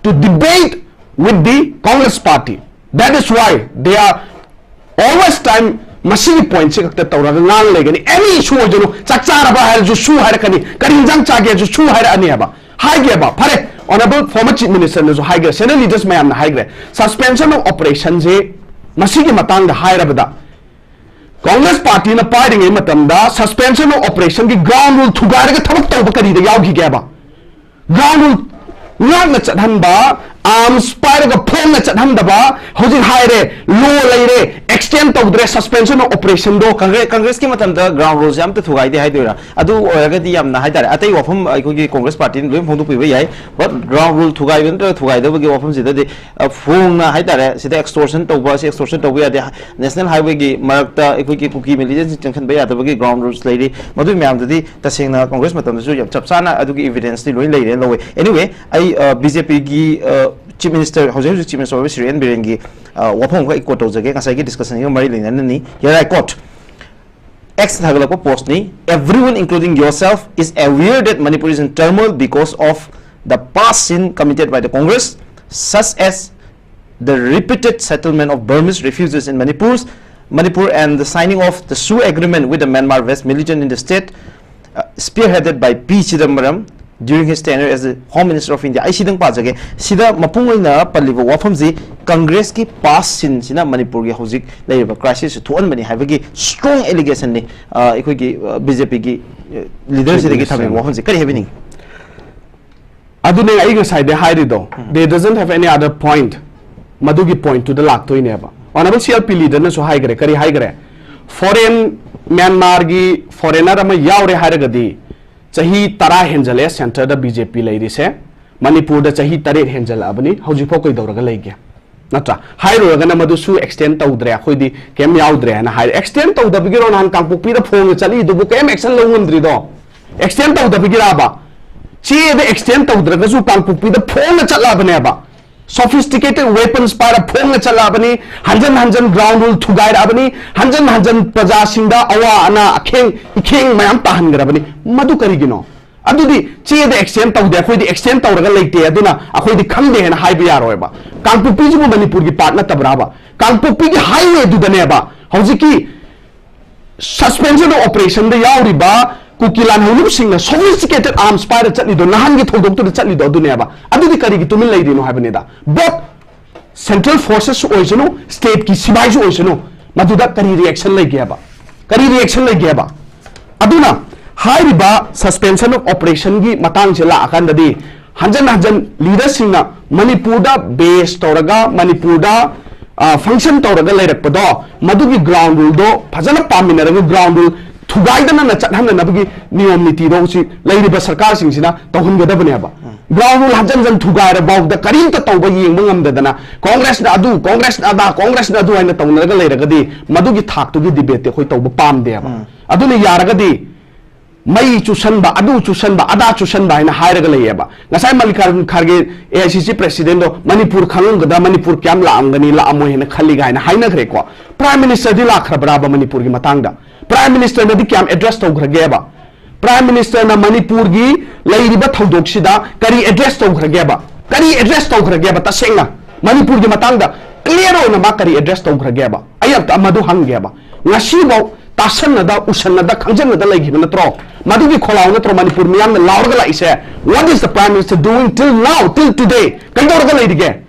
to debate with the Congress party. That is why they are always time machine point se kakta tawra ngang legani any issue ojono chakchara ba har ju su hairakani kari jang chage ju su hairani aba haige ba phare Honorable former Chief Minister ne jo haige senior leaders mayam na haige suspension of operation je masigi matang da hairabada Congress party na pairing e matam da suspension of operation gi ground rule thugar ga thabak taw bakari da yaw gi ga ba ground rule ngang na chadhan ba arms pair ga phone na chadhan da ba hojin haire law leire extend tawdre suspension of operation do Congress ki matam da ground rules yam ta thugai de haidora adu oiraga di yam na haidare atai wafam ai Congress party loi phong du pi yai but ground rule thugai ben ta thugai da gi wafam sida de phong na haidare sida extortion tawba se extortion tawba ya de national highway gi marakta ai ki kuki militant junction ba ya da gi ground rules leire madu myam da di tasengna Congress matam da ju yam chapsana adu gi evidence ni loi leire lowe anyway ai BJP gi Chief Minister Hojai Chief Minister Sirian Birengi wapong ko ikot jage ngasai gi discussion yo mari lingnan ni here I quote X thagala ko post ni everyone including yourself is aware that Manipur is in turmoil because of the past sin committed by the Congress such as the repeated settlement of Burmese refugees in Manipur and the signing of the SU agreement with the Myanmar West militant in the state spearheaded by P. Chidambaram during his tenure as the Home Minister of India. I see them pajage. Sida mapung na palivo wafamzi Congress ki pass sin sina Manipur ki hozik layiba crisis to an mani habagi strong allegation ni ikoi ki BJP ki leaders ki thabi wafamzi kari happening. Adune ai ga side hairi do. They doesn't have any other point. Madugi point to the lak to ineba. Honorable CLP leader na so high gare kari high gare. Foreign Myanmar gi foreigner ama yaure hairagadi. Chahi tara henjale center da BJP lairi se Manipur da chahi tare henjal abani hauji pho koi dawraga leige natra hairo ga na madu su extend tawdre khoi di kem yaudre na hair extend tawda bigiro nan kangpokpi da phone chali du kem action longundri do extend tawda bigira ba chi the extend tawdra ga su kangpokpi da phone chala bane ba sophisticated weapons para phone chala bani hanjan ground rule thugai ra bani hanjan praja singda awa ana akheng mayam tahan gra bani madu kari gino adudi chi the extend tawde khoi di extend tawraga leite aduna akhoi di khangde hena haiba yaroi ba kangpokpi ju Manipur gi part na tabra ba kangpokpi gi highway du dane ba hojiki suspension of operation da yauri ba Kukilan hulum singna sophisticated arms para chatli do nahan gi thodok to chatli do dune ba adudi kari gi tumin lai dino habane da but central forces oisano state ki sibai ju oisano maduda kari reaction lai gya ba aduna high ba suspension of operation gi matang chela akan dadi hanjan leaders singna Manipur da base toraga Manipur da function toraga lairak pado madugi ground rule do phajana paminara ground rule thugaidana na chathan na bagi niyom niti ro si lairi ba sarkar sing sina tawhun gada bane ba ground rule hanjan thugaira ba da karin ta tawba yeng mangam dana Congress na adu haina tawna ga laira gadi madugi thak tu gi debate khoi tawba pam de ba adu ne yara gadi mai chusan ba adu chusan ba ada chusan ba haina haira ga laiya ba ngasai Mallikarjun Kharge AICC president do Manipur khalung gada Manipur kyam la amgani la amo hena khali ga haina gre ko prime minister di la khra ba Manipur gi matang da Prime Minister na di kyam address to grageba Prime Minister na Manipur gi lairiba thodok sida kari address to grageba ta senga Manipur gi matangda clear na ma kari address to grageba ayat amadu hangeba ngasi bo tasan na da usan na da khangjan na da lagi na tro madu gi kholaw na tro Manipur miyam na lawr ga la ise what is the Prime Minister doing till today kandor ga laidige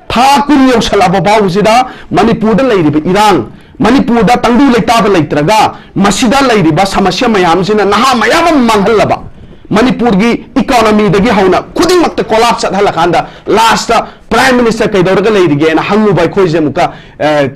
tha kun yo sala ba ba usida Manipur da lairiba irang Manipur da tangdu leitaba leitraga masida leiriba samasya mayam sina naha mayam manghallaba Manipur gi economy dagi hauna khuding makta collapse at halakanda last Prime Minister kai dorga leirige na hangu bai khoije muka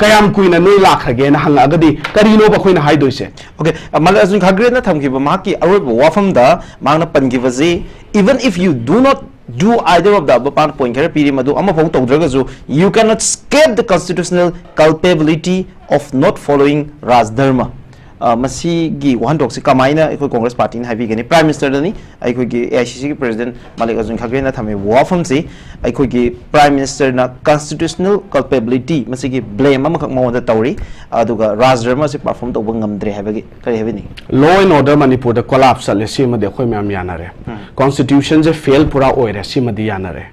kayam kuina noi lakhage na hanga agadi karino ba khoina haidoise okay Malazun khagre na thamki ba maki aroi wafam da mangna pangivazi even if you do not do either of the above point here piri madu ama phong tawdraga ju you cannot escape the constitutional culpability of not following Raj Dharma masi gi one dog si kamaina eko Congress party na habi gani Prime Minister dani eko gi AICC President Malik Arjun Khagre na thame wafam si eko gi Prime Minister na constitutional culpability masi gi blame amakak mawanda tawri aduga Raj Dharma si perform to ngamdre habagi kari habini law and order Manipur da collapse le si ma de khoi myam yanare constitution je fail pura oire si ma di yanare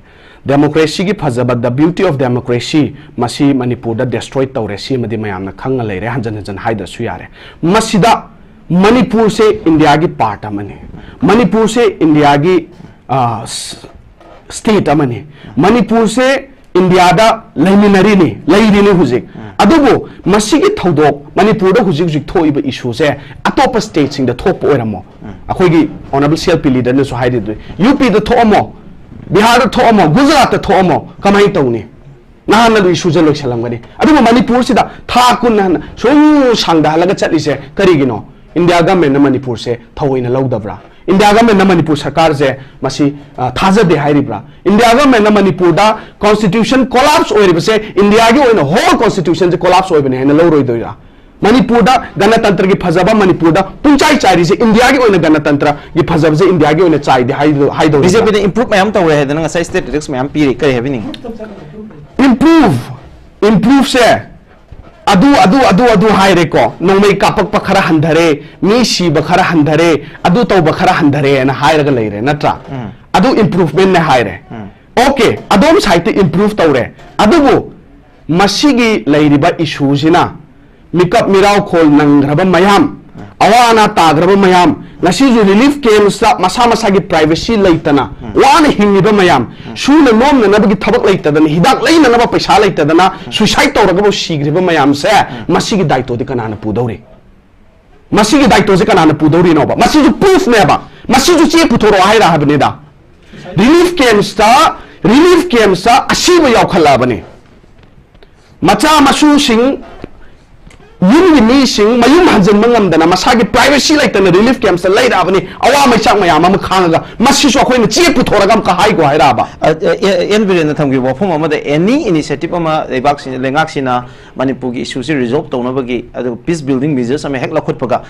democracy ki phajaba the beauty of democracy masi Manipur da destroy tawre si ma di mayam na khang leire hanjan hanjan haida su yare masida Manipur se India ki part amani Manipur se India ki state amani Manipur se India da laiminari ni lairi ni hujik adubo masigi thodok Manipur da hujik hujik thoiba issue se atop state sing da thop oiramo akhoi gi honorable CLP leader ne so haide UP da thomo Bihar da thomo Gujarat da thomo kamai tawni nahan na issue je lok salam gani adubo Manipur sida tha kun na so sangda halaga chatli se kari gino India government na Manipur se thoina lawdabra India government na Manipur sarkar se masi thaja de hairibra India government na Manipur da constitution collapse oiriba se India gi oina whole constitution je collapse oibane hena lawroi doira Manipur da ganatantra gi phajaba Manipur da punchai chairi se India gi oina ganatantra gi phajaba se India gi oina chai de haido BJP ne improve mayam tawre hedana nga sai state lyrics mayam piri kari habini improve se adu haire ko nongmei kapak pa khara handare mi si ba khara handare adu taw ba khara handare na haire ga leire natra adu improvement ne haire okay adom site improve tawre adubu masigi leiriba issue sina mikap mirau khol nangraba mayam awana tagraba mayam ngasi ju relief camps sa masa masa gi privacy leitana wana hingiba mayam shuna nom na nabagi thabak leitadana hidak leina naba paisa leitadana suicide tawraga bo sigriba mayam se masigi daito de kanana pudori masigi daito se kanana pudori no ba masigi proof ne ba masigi che puthoro haira habne da relief camps sa asiba yaukhala bani macha masu sing yun mi sing mayum hanjan mangam dana masagi privacy like tana relief camps lai ra bani awa mai chak mayam am khanga masi so khoi na che puthora gam ka hai go hai ra ba en biren na thamgi wafum amada any initiative ama lebak sin lengak sina Manipur gi issue se resolve tawna bagi adu peace building measures ame hek lakhut paga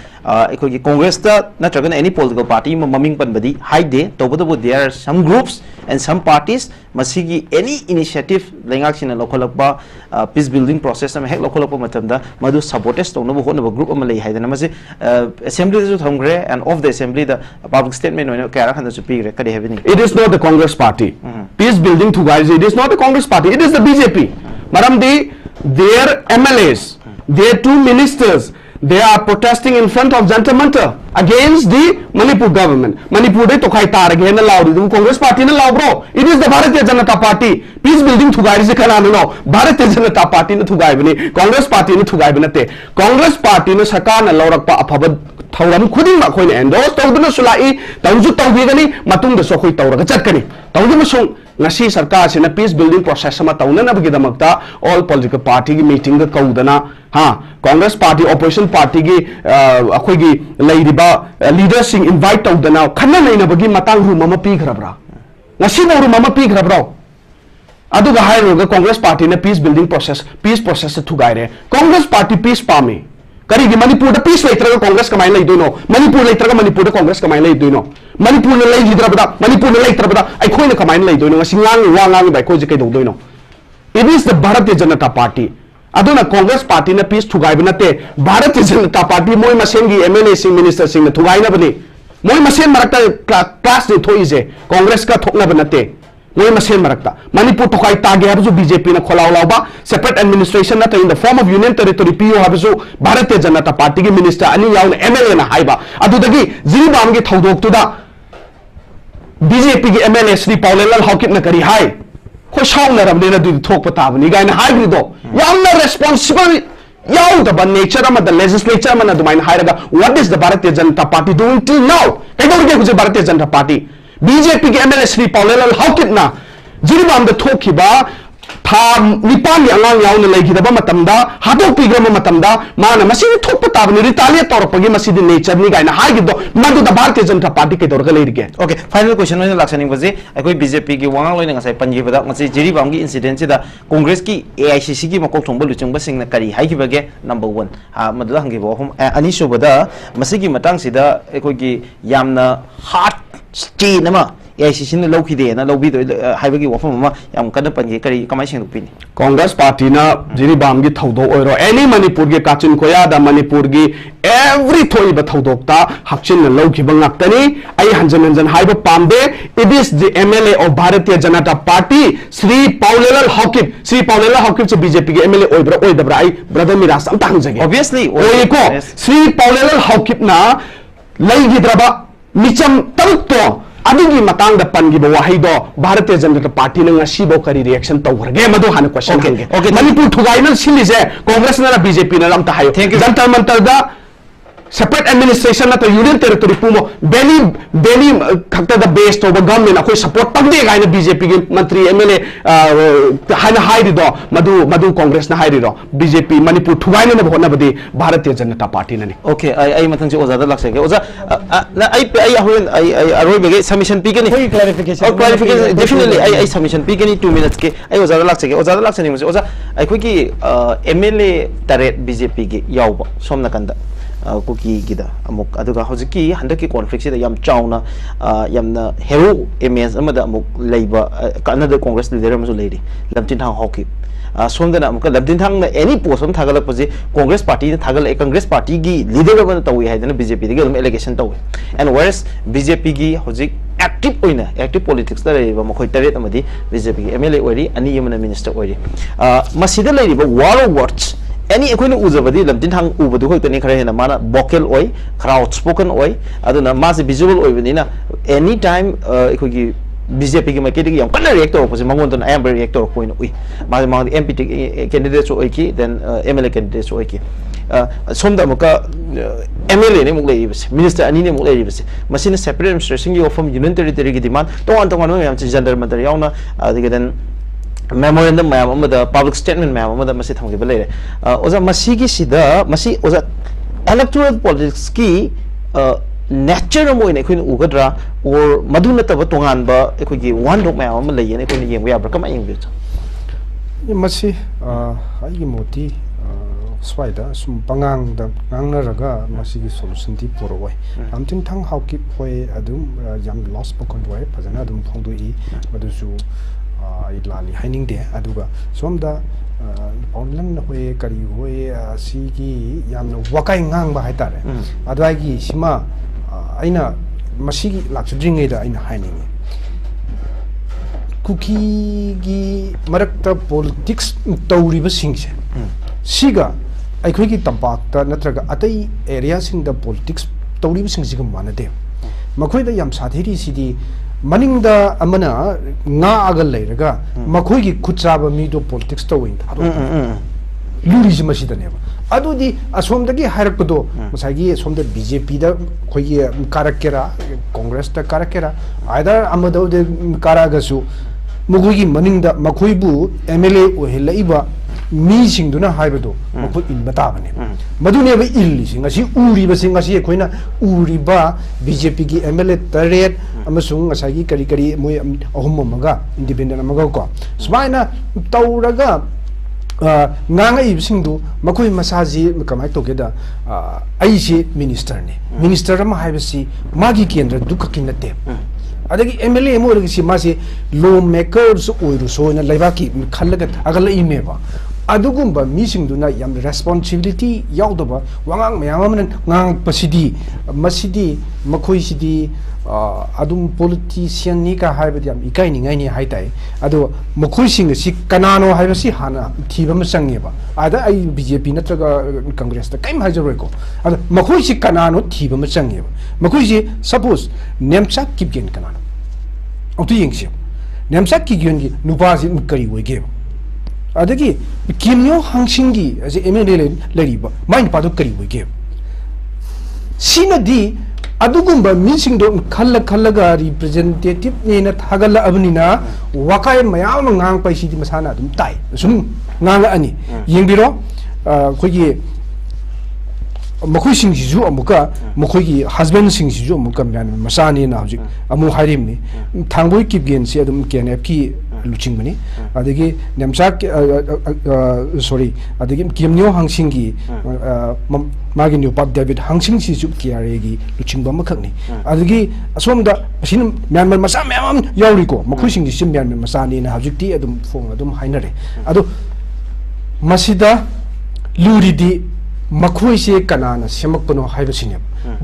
ekoi gi Congress ta natraga any political party maming pan badi haide tawbada there are some groups and some parties masigi any initiative lengak sina lokholakba peace building process ame hek lokholakba matamda madu sabotage tawna bo hona group ama lei haidana mase assembly ju thamgre and of the assembly the public statement no kara khanda chu pigre kadi having it is not the Congress party peace building to guys it is not the Congress party it is the BJP maramdi their MLAs their two ministers they are protesting in front of Jantar Mantar against the Manipur government. Manipur de tokai tarage na laudi dum Congress party na law bro. It is the Bharatiya Janata Party. Peace building thugai se kana no. Bharatiya Janata Party na thugai bani. Congress party na thugai banate. Congress party na sarkar na lawrak pa aphabad thauram khuding ma khoi ne endorse tawduna sulai tawju tawbigani matung da so khoi tawraga chatkani. Tawju masung ngasi sarkar se na peace building process ma tawna na bagi damakta all political party ki meeting ga kaudana ha Congress party opposition party ki akhoi gi leiriba leaders sing invite tawdana khanna leina bagi matang room ama pi khrabra ngasi no room ama pi khrabra adu ga hairo ga Congress party na peace building process thugaire Congress party peace pami kari gi Manipur da peace leitraga Congress kamai lei doino Manipur leitraga Manipur da Congress kamai lei doino Manipur na lei hidrabada Manipur na leitrabada ai khoi na kamai lei doino ngasi ngang bai khoi je kai doino it is the Bharatiya Janata Party aduna Congress party na peace thugai banate Bharatiya Janata Party moi masengi MLA sing minister sing na thugai na bani moi masen marakta class ni thoi je Congress ka thokna banate moi masen marakta Manipur tokai tage habu BJP na kholau lauba separate administration na in the form of union territory PO habu Bharatiya Janata Party ki minister ani yauna MLA na haiba adudagi ziribam gi thodok tuda BJP ki MLA Sri Popilal Hawkit na kari hai khoi saung na ramne na du thok pata bani gaina hai do yamna responsible yaw the nature of the legislature man dumain hairaga what is the Bharatiya Janata Party doing till now kaidor ke kuje Bharatiya Janata Party BJP ke MLA Sri Popilal Hawkit na jiribam the thokiba था निपान अंगांग यावना लेगिदबा मतमदा हादो पिग्रम मतमदा माना मसिन थोप ताबनि retaliate तौरपगी मसिद nature नि गायना हागिदो मदुदा भारतीय Janata party के दौरगा लेरिगे okay final question में लाक्सनिंग बजे अखोई बीजेपी की वांग लोइना ngasai panjibada ngasai jiribaam gi incident sida congress ki AICC ki makok thongba luchungba singna kari haikibage number 1 madula hangibo hom ani subada masigi matang sida akhoi gi yamna hard stay nama AICC ne lawki de na lawbi do haibagi wafam ma yam kana panji kari kamai sing dupini Congress party ना जिरीबाम की थौदो ओरो any Manipur के काचिन कोयादा मणिपुर की every थोई बथौदोक्ता हक्चिन लौखिब ngakतनी आई हंजन हंजन हाइब पामदे it is the MLA of Bharatiya Janata Party Shri Paulelal Haokip से बीजेपी के एमएलए ओइब्रा ओइदब्रा आई ब्रदर मिराज अम तांगजगे ऑब्वियसली ओइको श्री पाउलेलाल हॉकिप ना लैगिद्रबा मिचम तरुतो अदुगी मतंग द पनगिबो वाहिदो भारतीय जनता पार्टी ने ngasibo kari reaction tawrगे मदो हान क्वेश्चन हंगे ओके मणिपुर थुगाइनल सिलिजे कांग्रेस ना बीजेपी ना लमता हायो जनता मंतर दा separate administration na to union territory pumo beni khakta da base to government akoi support tagde gaina BJP gi mantri MLA hana hairi do madu congress na hairi do BJP manipur thugaina na bhona badi bharatiya janata party na ni okay ai matang se oza da lakse ge oza na ai ahoin ai aroi bege submission pi gani clarification definitely ai submission pi gani 2 minutes ke ai oza da lakse ni muse oza ai khoi ki MLA taret BJP gi yawba somna kanda Kuki गिदा अमुक अदुगा हौजिकी हंदकी conflict सिदा याम चाउना यामना हेरो image अमदा अमुक लेबा another Congress leader अमसु लेरी लमतिन थांग hockey सोमदना अमुक लमतिन थांग ना any post हम थागलक पजे कांग्रेस पार्टी ने थागल कांग्रेस पार्टी की लीडर अमन तवी हाइदना बीजेपी दिगे अदुम एलिगेशन तवी एंड वेयरस बीजेपी की हौजिक एक्टिव पॉलिटिक्स दा लेबा मखोय तरेत अमदी बीजेपी एमएलए ओरी अनि यमना मिनिस्टर ओरी मसिदा लेरिबा वार words any equine uzabadi lamtin hang ubadu hoy tani khare na mana vocal oi khara outspoken oi aduna mas visual oi bani na any time equigi BJP ki market ki yam kana reactor ko se mangon ton I am reactor ko oi ma MP candidate oi ki then MLA candidate oi ki somda muka MLA ne muk lei bas minister ani ne muk lei bas machine separate administration ki from union territory ki demand ton yam gender matter yauna then memorandum मैम अमदा public statement मैम अमदा मसी थमगे बलेरे ओजा मसी की सीधा मसी ओजा electoral politics की nature मोइने कोइन उगद्रा और मधुन तब तोंगान बा कोइ की one dog मैम अम लेयने कोइन येंग या ब्रकम येंग बिच ये मसी आई की मोती स्वाइदा सुम पंगांग द ngangnaraga masi की solution ती पोरोय हमतिन थंग हाउकी होय अदुम याम loss पकन होय फजना अदुम फोंदुई मदुसु इलाली हाइनिंग दे अदुगा सोमदा ऑनलाइन होए करी होए सी की यामना Waqai ngang ba haitare adwai gi sima aina masi gi lakchudringai da aina haining kuki gi marakta politics tawriba singse siga aikhoi gi tampak ta natraga atai area sing da politics tawriba singse ga manade makhoi da yam sathiri sidi मनिंगदा Amna nga agal leiraga makhoi gi khutchaba mi do politics to win ado luri ji masida ne adudi asom dagi hairakpado masagi asom da BJP da khoi gi karakera congress da karakera either amado de karagasu mugui gi maningda makhoi bu MLA ohilaiba mi singduna haibado makhoi in batabane madune ba illi singa si uri ba singa si khoina uri ba BJP gi MLA taret amasung asagi kari moi ahum maga independent maga ko smaina tawraga nganga ibsingdu makhoi masaji kamai togeda ai si minister ne minister ma haibasi magi kendra dukakinate adagi MLA mo rigi si masi law makers oiru soina laibaki khallaga agala imeba adugumba misingduna yam responsibility yaudaba wangang mayamamnan ngang pasidi masidi makhoi sidi adum politician ni ka haibadi yam ikai ni ngai ni haitai adu makhoi sing si kanano haibasi hana thiba ma sangeba ada ai BJP natraga congress ta kaim hajaroi ko adu makhoi si kanano thiba ma sangeba makhoi si suppose nemchak kipgen kanano auto yengsi nemchak ki gyun gi nupa si kari wege adagi kimyo hangsingi as MLA leriba mind padu kari wege sina di अदुगुंबा मीसिंग दो खल्ला खल्ला गा representative ने ना थागल अबनिना वकाय मयाम ngang पैसी दी मसाना दुम ताई सुम ngang अनि यंगिरो खोगी मखोई सिंग सिजु अमुका मखोई husband सिंग सिजु अमुका म्यान मसानी ना हजिक अमु हारिमनी थांगबोई किपगेन से अदुम केनेप की लुचिंग बनी अदगी नेमचा सॉरी अदगी किमन्यो हांसिंगी मागी न्यू पाप डेविड हांसिंग सिजु कियारेगी लुचिंग बम खकनी अदगी असोमदा असिन म्यानमर मसा म्याम यावरिको मखोई सिंग सिम म्यानमर मसानी ना हजिकती अदुम फोंग अदुम हाइनरे अदो मसिदा लुरिदी मखोई से कनाना सेमकपनो हाइबसिने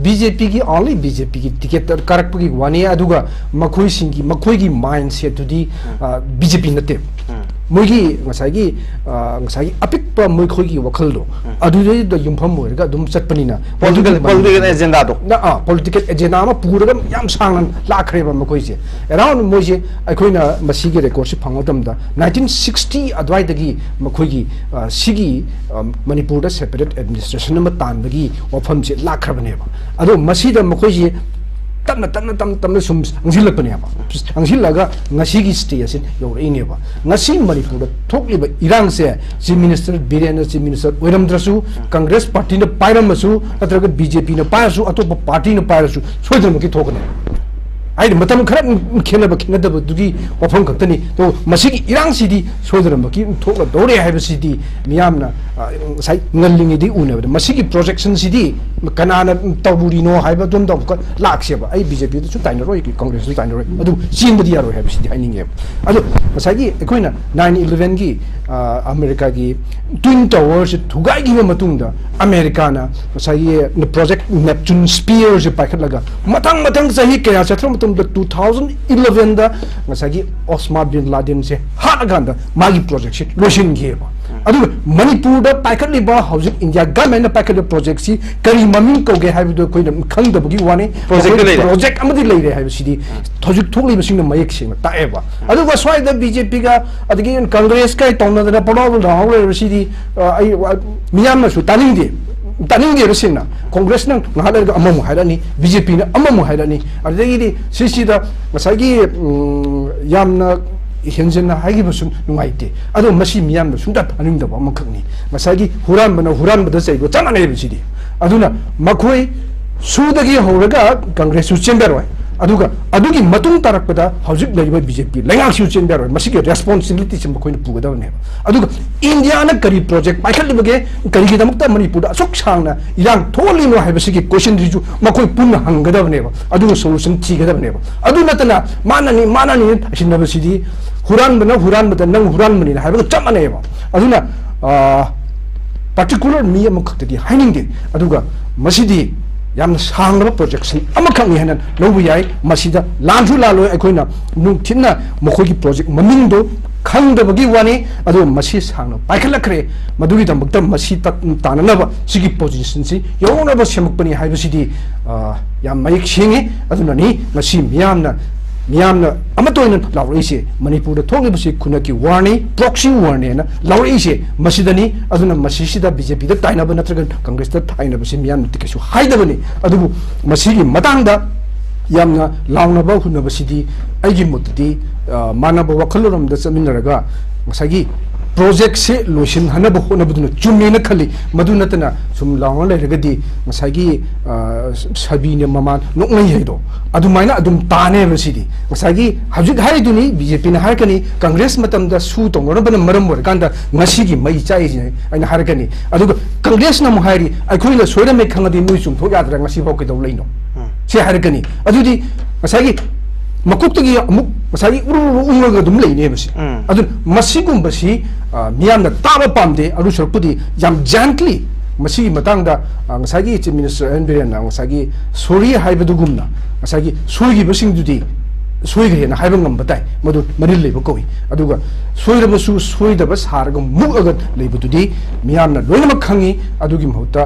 बीजेपी की ओनली बीजेपी की टिकट करकपगी वानी अदुगा मखोई की माइंड सेट टुदी बीजेपी नते मोगी ngसागी अपिक मोखोई की वखल दो अदुदे द युमफम मोरगा दुम चटपनिना पॉलिटिकल एजेंडा दो ना पॉलिटिकल एजेंडा मा पुरगा याम सांगन लाखरेबा मखोई से अराउंड मोजे अखोइना मसीगे रेकॉर्ड से फंगोदमदा 1960 अद्वाइदगी मखोई की सिगी मणिपुर दा सेपरेट एडमिनिस्ट्रेशन मा तानबगी वफम से लाखरबनेबा अदो मसीदा मखोई से तम सुम अंजिलपनेबा अंजिलगा ngasiगी स्टेज यौरइनेबा ngasi मणिपुर थोकलिबा इरांग से chief minister Biren chief minister ओइरमद्रसु कांग्रेस पार्टी ने पाइरमसु अत्रग बीजेपी ने पायसु अतोप पार्टी ने पायसु सोइदमकी थोकने आई मतम खरा खेनब खेनदब दुगी वफम खतनी तो मसिगी इरांग सिदी सोइदमकी थोक दोरे हाइबसिदी मियामना साइ ngalingidi उनेबा मसिगी प्रोजेक्शन सिदी कनाना तबुरिनो हाइबा दुम दम लाक्सेबा आई बीजेपी तो ताइनरोय कांग्रेस तो ताइनरोय अदु चिंबदी यारो हाइबसिदी हाइनिंगे अदु मसागी एकोइना 9/11 की अमेरिका की ट्विन टावर्स थुगाइगी मतुंगदा अमेरिकाना मसागी प्रोजेक्ट नेपच्यून स्पीयर जे पाखलगा मतंग मतंग सही कया छथ्रो मतुंगदा 2011 दा मसागी ओस्मा बिन लादेन से हानगांदा मागी प्रोजेक्ट से लोशिनगेबा अदु मणिपुर दा पाखलिबा हाउसिंग इंडिया गवर्नमेंट पाखलिबा प्रोजेक्ट सी करी ममिंग कोगे हाइबदो कोइना खंगदबगी वाने प्रोजेक्ट अमदि लेरे हाइबसिदी थजुक थोकलिबसिंग मयक सिंग ताएबा अदु वसवाइ दा बीजेपी का अदगी कांग्रेस का तौनदना पडोल राहुल रेसिदी आई मियामसु तानिंगे रसिना कांग्रेस न नहालगा अममु हाइरानी बीजेपी न अममु हाइरानी अदगी सिसिदा मसागी यामना हेंजन हाइगिबसु नुमाइते अदो मसी मियाम सुंदा थानिंगदबा मखकनी मसागी हुरानबदा चैगो चमाने बिसिदी अदुना मखोई सुदगी होरगा कांग्रेस सु चेंबरवाय अदुगा अदुगी मतुंग तारकपदा हौजिक लैबा बीजेपी लैंगाक सु चेंबरवाय मसिगी रेस्पोंसिबिलिटी सिम मखोइन पुगदबने अदुगा इंडिया न करी प्रोजेक्ट पाइखलिबगे करिगी दमकता मणिपुर असुक सांगना इरांग थोलिनो हाइबसिगी क्वेश्चन रिजु मखोइ पुन हंगदबने अदुगा सोल्यूशन थिगदबने अदु नतना मानानी असिनबसिदी हुरानबदा नंग हुरानबनी हाइबगा चमनेबा अदुना पर्टिकुलर मी अमखतदी हाइनिंगे अदुगा मसिदी याम सांगब प्रोजेक्शन अमखंग हेन लौबु याय मसिदा लांजु लालो अखोइना नुथिना मखोगी प्रोजेक्ट ममिंगदो खंगदबगी वानी अदु मसि सांगनो पाइखलखरे मदुगी दमक्ता मसि ताननब सिगी पोजीशन सि योनब सेमकपनी हाइबसिदी याम मयक सिंगे अदुननी मसि मियामना अमतोइन लाउरिसे मणिपुर थोंगिबसि खुनकी वार्नी प्रॉक्सी वार्नेना लाउरिसे मसिदनी अदुना मसिसिदा बीजेपी दा ताइनब नत्रगन कांग्रेस दा ताइनबसि मियाम तिकेसु हाइदबनी अदुबु मसिगी मतांगदा यामना लाउनबा हुनबसिदी आइगी मुतदी मानब वखलरमदा चमिनरगा मसागी प्रोजेक्ट से लोशन हनब होनबदुना चुमेना खली मदुनतना सुम लाउन लेरगदी मसागी सबिने ममान नोंगै हैदो अदुमाइना अदुम ताने मसिदी मसागी हजिक हाइदुनी बीजेपी ना हारकनी कांग्रेस मतमदा सु तोंगरबन मरम वरकांदा मसिगी मई चाइजे आइना हारकनी अदुगा कांग्रेस ना मुहारी अखोइना सोरमे खंगदी नुइ सुम थो यादरा ngasi फाउ केदौ लैनो से हारकनी अदुदी मसागी मकुक्तगी अमुक मसागी उरुरुंगगा दुम लैनेबसि अदु मसिगुंबसि मियामना ताबा पामदे अरु सरपुदी याम gently मसिगी मतंगदा ngसागी chief minister एनबिरेन ngसागी sorry हाइबदुगुमना ngसागी सोइगिबसिंगदुदी सोइगरेना HYBE ngambataय मदु मरिल लेबो कोइ अदुगा सोइरबसु सोइदबस हारगा मुगगा लेबदुदी मियामना लोइनमक खंगी अदुगी महौता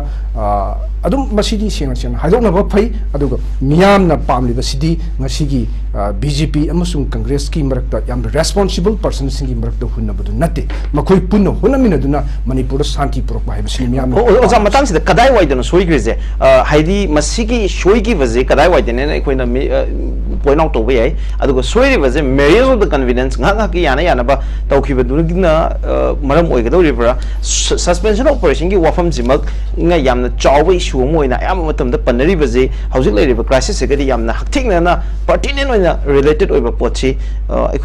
adum masidi senga haidok na ba phai aduga miyam na pamli ba sidi ngasigi BJP amasung Congress ki marakta yam responsible person singi marakta hunna badu natte makoi punno hunna minaduna Manipur santi purok ba hibsi miyam oza matang sida kadai waidana soi grize haidi masigi soi gi vaje kadai waidane na koina point out to way aduga soi vaje measures of the convenience nga ki yana ba tawkhiba duna maram oigado ribra suspension operation gi wafam jimak nga yamna chawai issue moina yam matamda panari vaje hauzik leiriba crisis se gadi yamna hakthingna na pertinent related over pochi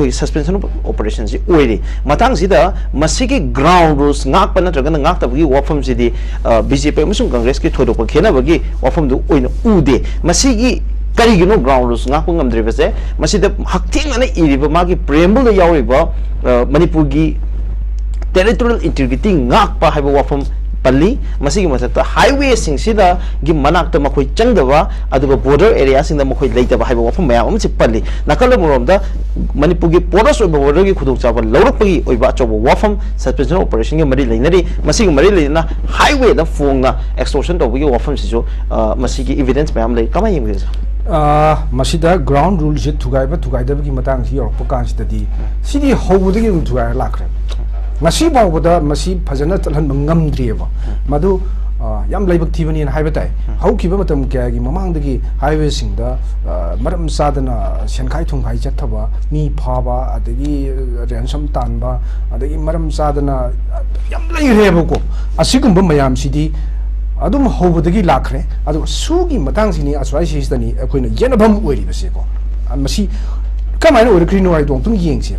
suspension of operations oiri matang sida masigi ground rules ngak pa natraga ngak tabgi wafam sidi BJP amasung Congress ki thodo pa khena bagi wafam du oina ude masigi karigino ground rules ngak pa ngamdri base masida hakting na iriba magi preamble da yawriba Manipur gi territorial integrity ngak pa haiba wafam Pali, masih kita highway sing sida gi manak ta makoi changdawa aduga border area sing da makoi leitaba haiba wafam mayam am si pali nakala morom da Manipur gi porous oiba border gi khuduk chaba lawrak pagi oiba choba wafam suspension operation gi mari leinari masih mari leina highway da phone na extortion to gi wafam sijo masih gi evidence mayam lei kamai yim gi masida ground rules je thugaiba gi matang si yorok pakan sidi sidi hobudagi thugai lakre ngasi bawda masi phajana talhan mangam drieba madu yam laibak thibani na haibatai hau kiba matam kya gi mamang dagi highway singda maram sadana senkai thungai chathaba mi phaba adagi ransom tanba adagi maram sadana yam lai reba ko asigumba mayam sidi adum hobudagi lakhre adu sugi matang sini aswai sistani akoina yenabam oiri base ko masi kamaina orikrino ai dong tung yengse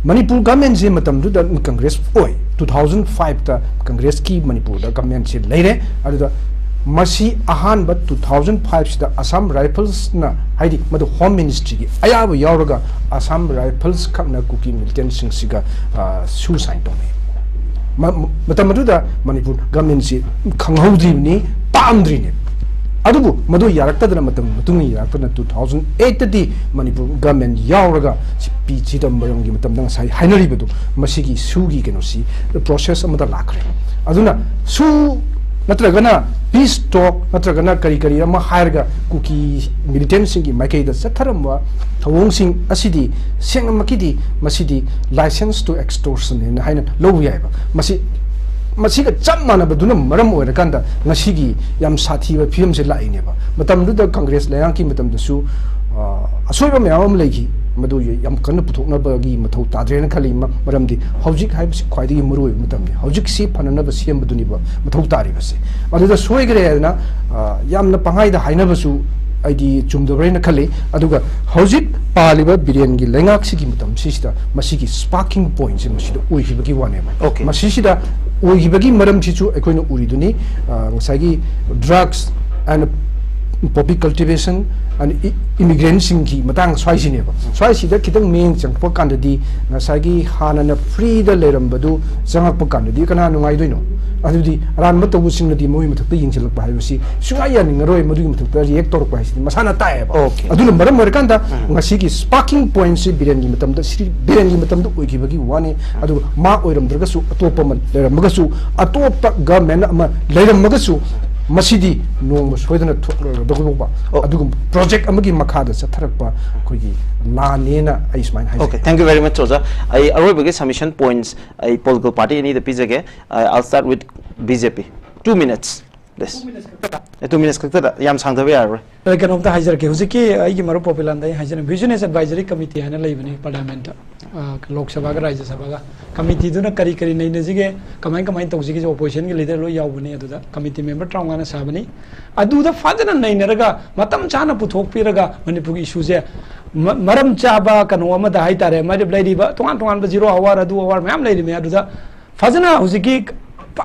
Manipur government se matam du da Congress oi 2005 ta Congress ki Manipur da government se leire adu da masi ahan ba 2005 da Assam Rifles na haidi madu home ministry gi ayabu yawraga Assam Rifles khakna kuki militant sing siga su sign to me matam du da Manipur government se khanghaudri ni pamdri ne adubu madu yarakta da matam mutungi yarakta na 2008 di Manipur government yawraga PG da marang gi matam dang sai hainari bedu masigi sugi keno si the process amada lakre aduna su natragana peace talk natragana kari ama hairga kuki militant singi makai da satharamwa thawong sing asidi seng makidi masidi license to extortion in haina low yaiba masiga chamana baduna maram oira kanda ngasigi yam sathi ba film se laine ba matam du da Congress layang ki matam da su asoiba mayam legi madu yam kan puthokna ba gi mathau tadrena khali maramdi hojik hai bisi khwaidi muroi matamni hojik si phanana ba siam baduni ba mathau tari base adu da soigre na yam na pangai da haina basu aidi chumdobrena khali aduga hojik paliba biren gi lengak si gi matam sisida masigi sparking point se masida oihibagi wane ba masisida oihibagi maram chichu ekoina uriduni ngasagi drugs and poppy cultivation and immigrants ki matang swai sine ba swai sida kitang meng changpa kandadi ngasagi hanana free da lerambadu changakpa kandadi kana nungai doino adudi ran mata using nadi moi mathakta yingchilak ba haibasi sungai ya ningaroi madugi mathakta react tor ba hisi masana tae ba aduna maram markanda ngasigi sparking point se biren gi matamda sri biren gi matamda oigibagi wane adu ma oiramdragasu atopa man leramagasu atopa government ama leramagasu masidi nong soidana dogoba adugum project amagi makada satharakpa kogi lanena aismain hai. Okay, thank you very much Oza. I arroy submission points I political party any the pizza I'll start with BJP 2 minutes this 2 minutes kakta yam sangda be arroy kan of the hajar ke huziki ai gi maru Popilal dai hajar business advisory committee hana leibani parliament lok sabha ga rajya sabha ga committee duna kari nei ne jige kamai tawsigi opposition gi leader lo yawbani aduda committee member traungana sabani aduda fadana nei neraga matam chana puthok piraga Manipur gi issue je maram chaba kanu amada hai tare mai blai ba tongan ba 0 hour adu hour mayam leiri me aduda fazana huziki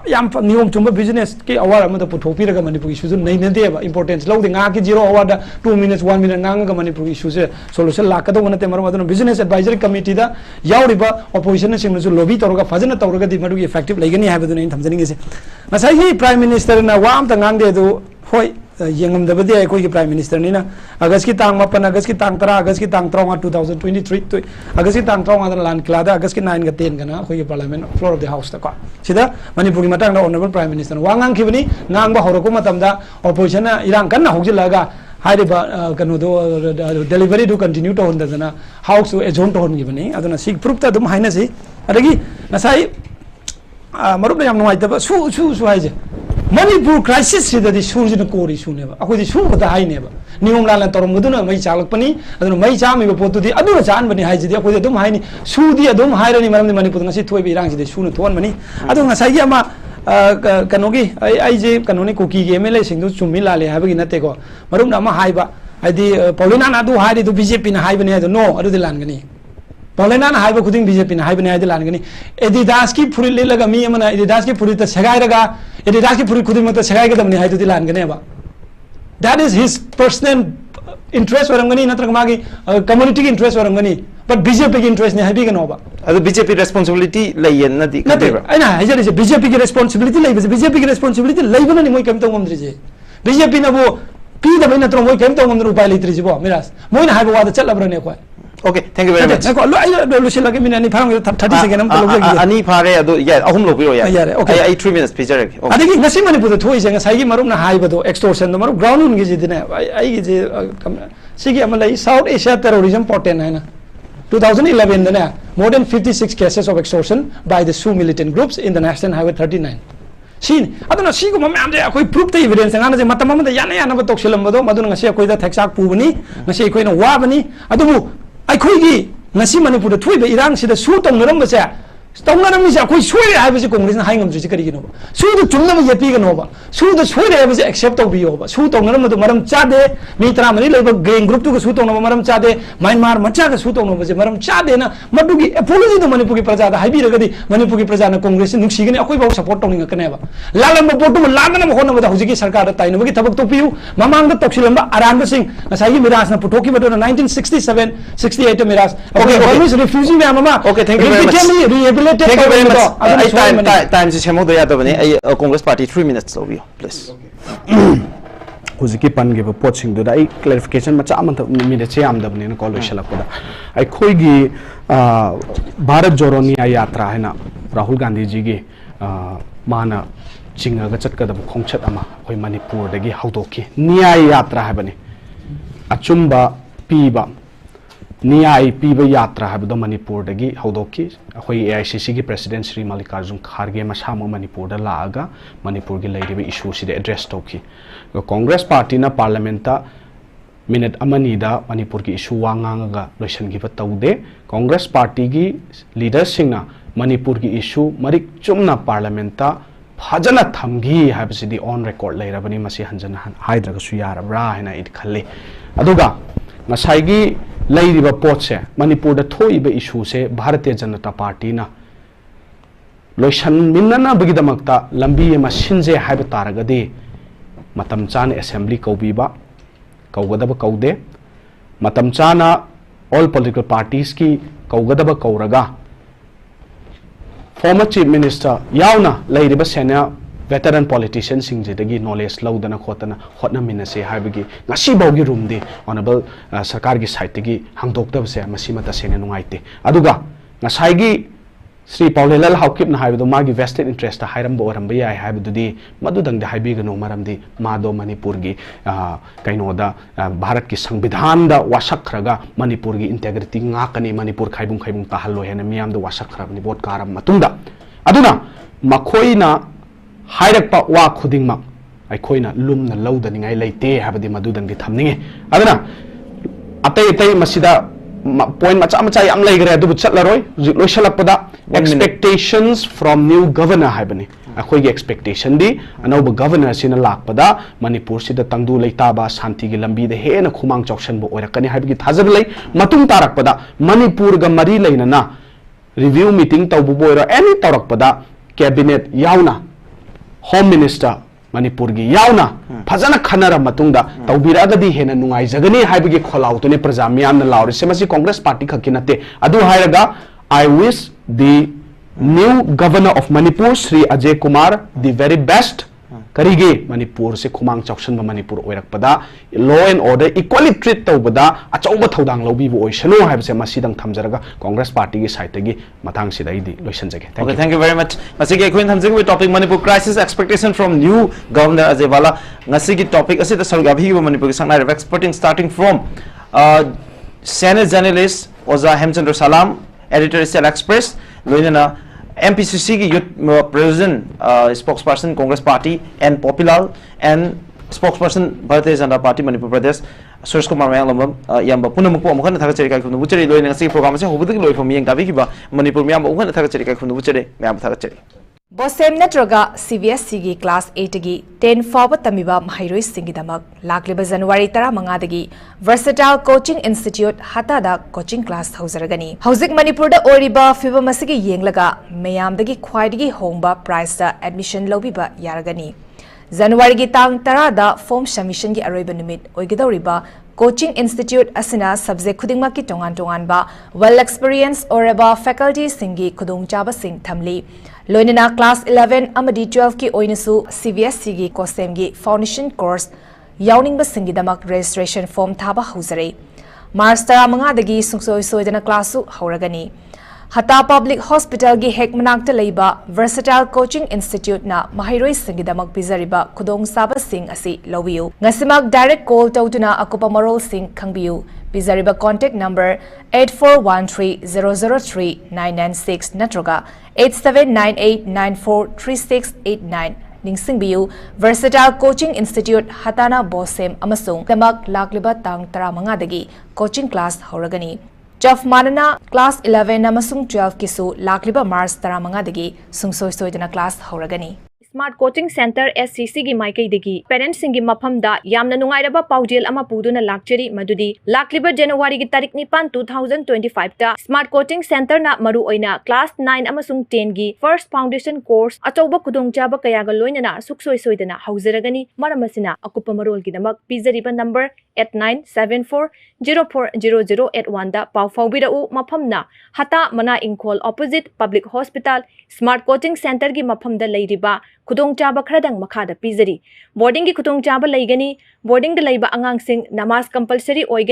yam niyom chumba business ki awar amada puthopira ga Manipur issue nei ne de importance lo de nga ki 0 hour da 2 minutes 1 minute nga ga Manipur issue solution lakado wona te maram aduna business advisory committee da yawriba opposition sing nu lobby toroga fazana toroga di madu effective legani habaduna in thamjani ge se nasai hi prime minister na wam ta ngang de do hoi yengam I koi Prime Minister nina August ki tang mapan August ki tang tara August ki tang trauma 2023 August ki tang trauma lan klada August ki 9 ga 10 kana koi Parliament floor of the House ta ko sida Manipur ki matang da Honorable Prime Minister wangang kibani ngang ba horoko matamda opposition na irang kan na hogjilaga hairiba kanu do delivery do continue to honda jana House to adjourn to hon gibani aduna sig proof ta dum haina si adagi nasai marup na yam nuai ta su haije Manipur crisis is the Surgeon core issue never. I could shoot the high never. New Land or Muduna, my chalakpani, and my charm will put to the other Jan when he hides the Dum Hini, Sudi, a dum higher than the Manipur to be ranks the Shuna to 1 money. I don't know Sayama Kanogi, IJ Kanoni cookie, MLA, sing those to Milali, having a take. Marunama Haiba, I did Paulina do hide to BJP in Hibani, I don't know, I do the Langani. Paulina Haiba couldn't BJP in Hibani, the Langani. Edidaski put it Lagami, and Edidaski put it the Sagaraga. Edidaski put Kudimata Sagagamani Haidu the Langaneva. That is his personal interest or money, Natramagi, community interest or money, but BJP interest in Habiganova. The BJP responsibility lay in the I said, BJP responsibility, BJP responsibility, labor and we come to Mondrije. BJP Nabo, P the Minatron, we came to Mondrupa Litrizibo, Miras, Moina Hava the Chalabra. Okay, thank you very much. Ani pare yeah, ahum lo biro ya. Okay, 3 minutes please. Okay. Adigi ngasi mani puto thoi jeng sai gi marum na hai bado extortion no marum ground un gi jidine ai gi sigi amalai South Asia terrorism poten hai na 2011 dana more than 56 cases of extortion by the Sioux militant groups in the National Highway 39. Shin aduna sigu mamam de akoi proof the evidence ngana je matam ma de yana ba tokselam bado madun ngasi akoi da thaksak pubani ngasi akoi na wa bani adumu I could Nasi Manipur the Twitter Iran said the suit on the number say Stonganami's a quick swear I was a Congress and hang them to Chicago. So the Tunam Yapiganova. So the swear was accept of the over. Suit on the number to Madam Chade, Mitra Manila Grain Group to the suit on Madam Chade, Myanmar Machaga suit on was a Madam Chadena, Madugi, apology to Manipuri Praza, Hibiragadi, Manipuri Praza Congress, and Nuxigan, a support on the Caneva. Lalam Potum, Lagan Hona with the Huziki Sarkata Time, we talk to you, Mamanga Toxilamba, Aranda Singh, Nasai Miras, Putoki, but in 1967, 68 Miras. Okay, always refusing their mama. Okay, thank you very much. Thank you very much. Time is a Congress Party 3 minutes of you, please. Huziki pan give a poaching to the clarification much amount of minutes am the Nina College Shalakoda. I koigi Bharat Joroni Ayatra Hena, Rahul Gandhi Jigi, Mana Chinga Gachaka the Kongchatama, Hoi Manipur, the Gi Hautoki, Nia Yatra Habani, Achumba Piba. Niai Piba Yatra have the Manipur the Gi Haudoki, Hoi AICC President Sri Mallikarjun Kharge Masamo Manipur the Laga, Manipur Lady issue the address Toki. The Congress Party na Parlamenta Minute Amanida, Manipur issue Wanganga, Russian give a Taude, Congress Party gi leaders singna, Manipur issue, Marik Chumna Parlamenta, Hajana Thamgi have the on record later, Masi Hanjan Hydra Suyara Bra and it Kali. Aduga, Nasaigi. Lady Potse, Manipur the Toibe issue say Bharatiya Janata Party na Loshan Minana Bigidamakta, Lambi Mashinze Habitaragade, Matamchan Assembly Kaubiba, Kaugadaba Kaude, Matamchana, all political parties ki Kaugadaba Kauraga. Former Chief Minister Yauna, Lady Basena, veteran politicians sing the knowledge low than a hotana hotna minase habigi nasi bogi room de honorable sarkargi site gi hang doctor se masimata sene nuaite aduga nasaigi Sri Popilal Haukip na haibu magi vested interest ta hairam bo ram baya haibu di madudang de haibi gano maram di mado Manipur gi kaino da Bharat ki Sangvidhan da wasakraga Manipur gi integrity ngakani Manipur khaibung tahalo hena miyam da wasakra ni bot karam matunda aduna makoina Hairakpa wa khudingmak aikoina lumna laudaningai leite habadi madudang thamninge adana atay masida point macha yam laigre adu chatlaroi loisalakpada expectations from new governor haibani akoi expectation di anoba governor sina lakpada Manipur sida tangdu leitaba shanti gi lambi de hena khumang chauction bo oirakani haibagi thajab lei matung tarakpada Manipur ga mari leinana review meeting tawbu boira any tarakpada cabinet yauna Home Minister Manipur gi yauna phajana khanara matungda tawbiragadi hena nungai jagani haibagi kholau tone praja miyam na lauri semasi Congress party khakinate adu hairaga I wish the new governor of Manipur Sri Ajay Kumar the very best करीगे Manipur से खुमांग चौक्सन Manipur ओइरकपदा law and order equally treat तौबदा अचौबा थौदांग लौबीबो ओइसनो हाइबसे मसीदंग थमजरगा Congress party की साइडगी Mathang सिदाइदी लोइसनजगे thank you very much मसीगे coin थमजगे way topic Manipur crisis expectation from new governor अजेवाला ngasi topic asida sarug abhi manipur ki sangnai experting starting from senior journalist oza Hemchandra Salam editor is Xxpress loinana MPCC ki youth president spokesperson Congress party and Popilal and spokesperson Bharatiya Janata Party Manipur Pradesh Suresh Kumar mayang yamba punamuk po mukhan thaga cheri kai khunu bucheri loina ngasi program se hobuduk loi from yeng gabi ki ba Manipur myam mukhan thaga cheri kai khunu bucheri myam thaga cheri Bosem Netroga CVSC gi class 8 gi 10 fawa tamiba mahairoi singi damak lakliba January tara mangadagi versatile coaching institute hatada coaching class hauzaragani hauzik Manipur da oriba fiba masigi yenglaga mayamdagi khwaidigi hongba price da admission lobiba yaragani January gi tang tara da form submission gi aroiba numit oigidoriba coaching institute asina subject khudingma ki tongan ba well experienced oraba faculty singi khudung chaba sing thamli loinana class 11 amadi 12 ki oinasu CVSC gi kosem gi foundation course yawning ba singi damak registration form thaba hauzare March tara manga dagi sungsoi soidana class su hauragani Hata Public Hospital gi hek manakta leiba Versatile Coaching Institute na mahairoi singi damak bizariba khudong saba sing asi lobiu ngasimak direct call tautuna akupa marol sing khangbiu bizariba contact number 8413003996 natroga 8798943689 ningsingbiu Versatile Coaching Institute Hatana Bosem amasung damak lakliba tang taramanga dagi coaching class hauragani Jeff Manana class 11 amasung 12 kisu lakliba Mars taramanga dagi sungsoi soidana class hauragani Smart Coaching Center SCC gi maikai degi parents singi mafam da yamna nungairaba paudel ama puduna lakchari madudi lakliba January gi tarik ni 2025 ta Smart Coaching Center na maru oina class 9 amasung 10 gi first foundation course achauba kudongchaba kaya ga loinana suksoi soidana hauzaragani maramasina akupa marol gi damak pizariba number 8974040081 da pau faubirau mafamna hata mana ingkhol opposite public hospital Smart Coaching Center gi mafam da leiriba Kudong chaba khradang makhada pizari boarding ki kudong chaba laigani boarding da laiba angang sing namaz compulsory oigani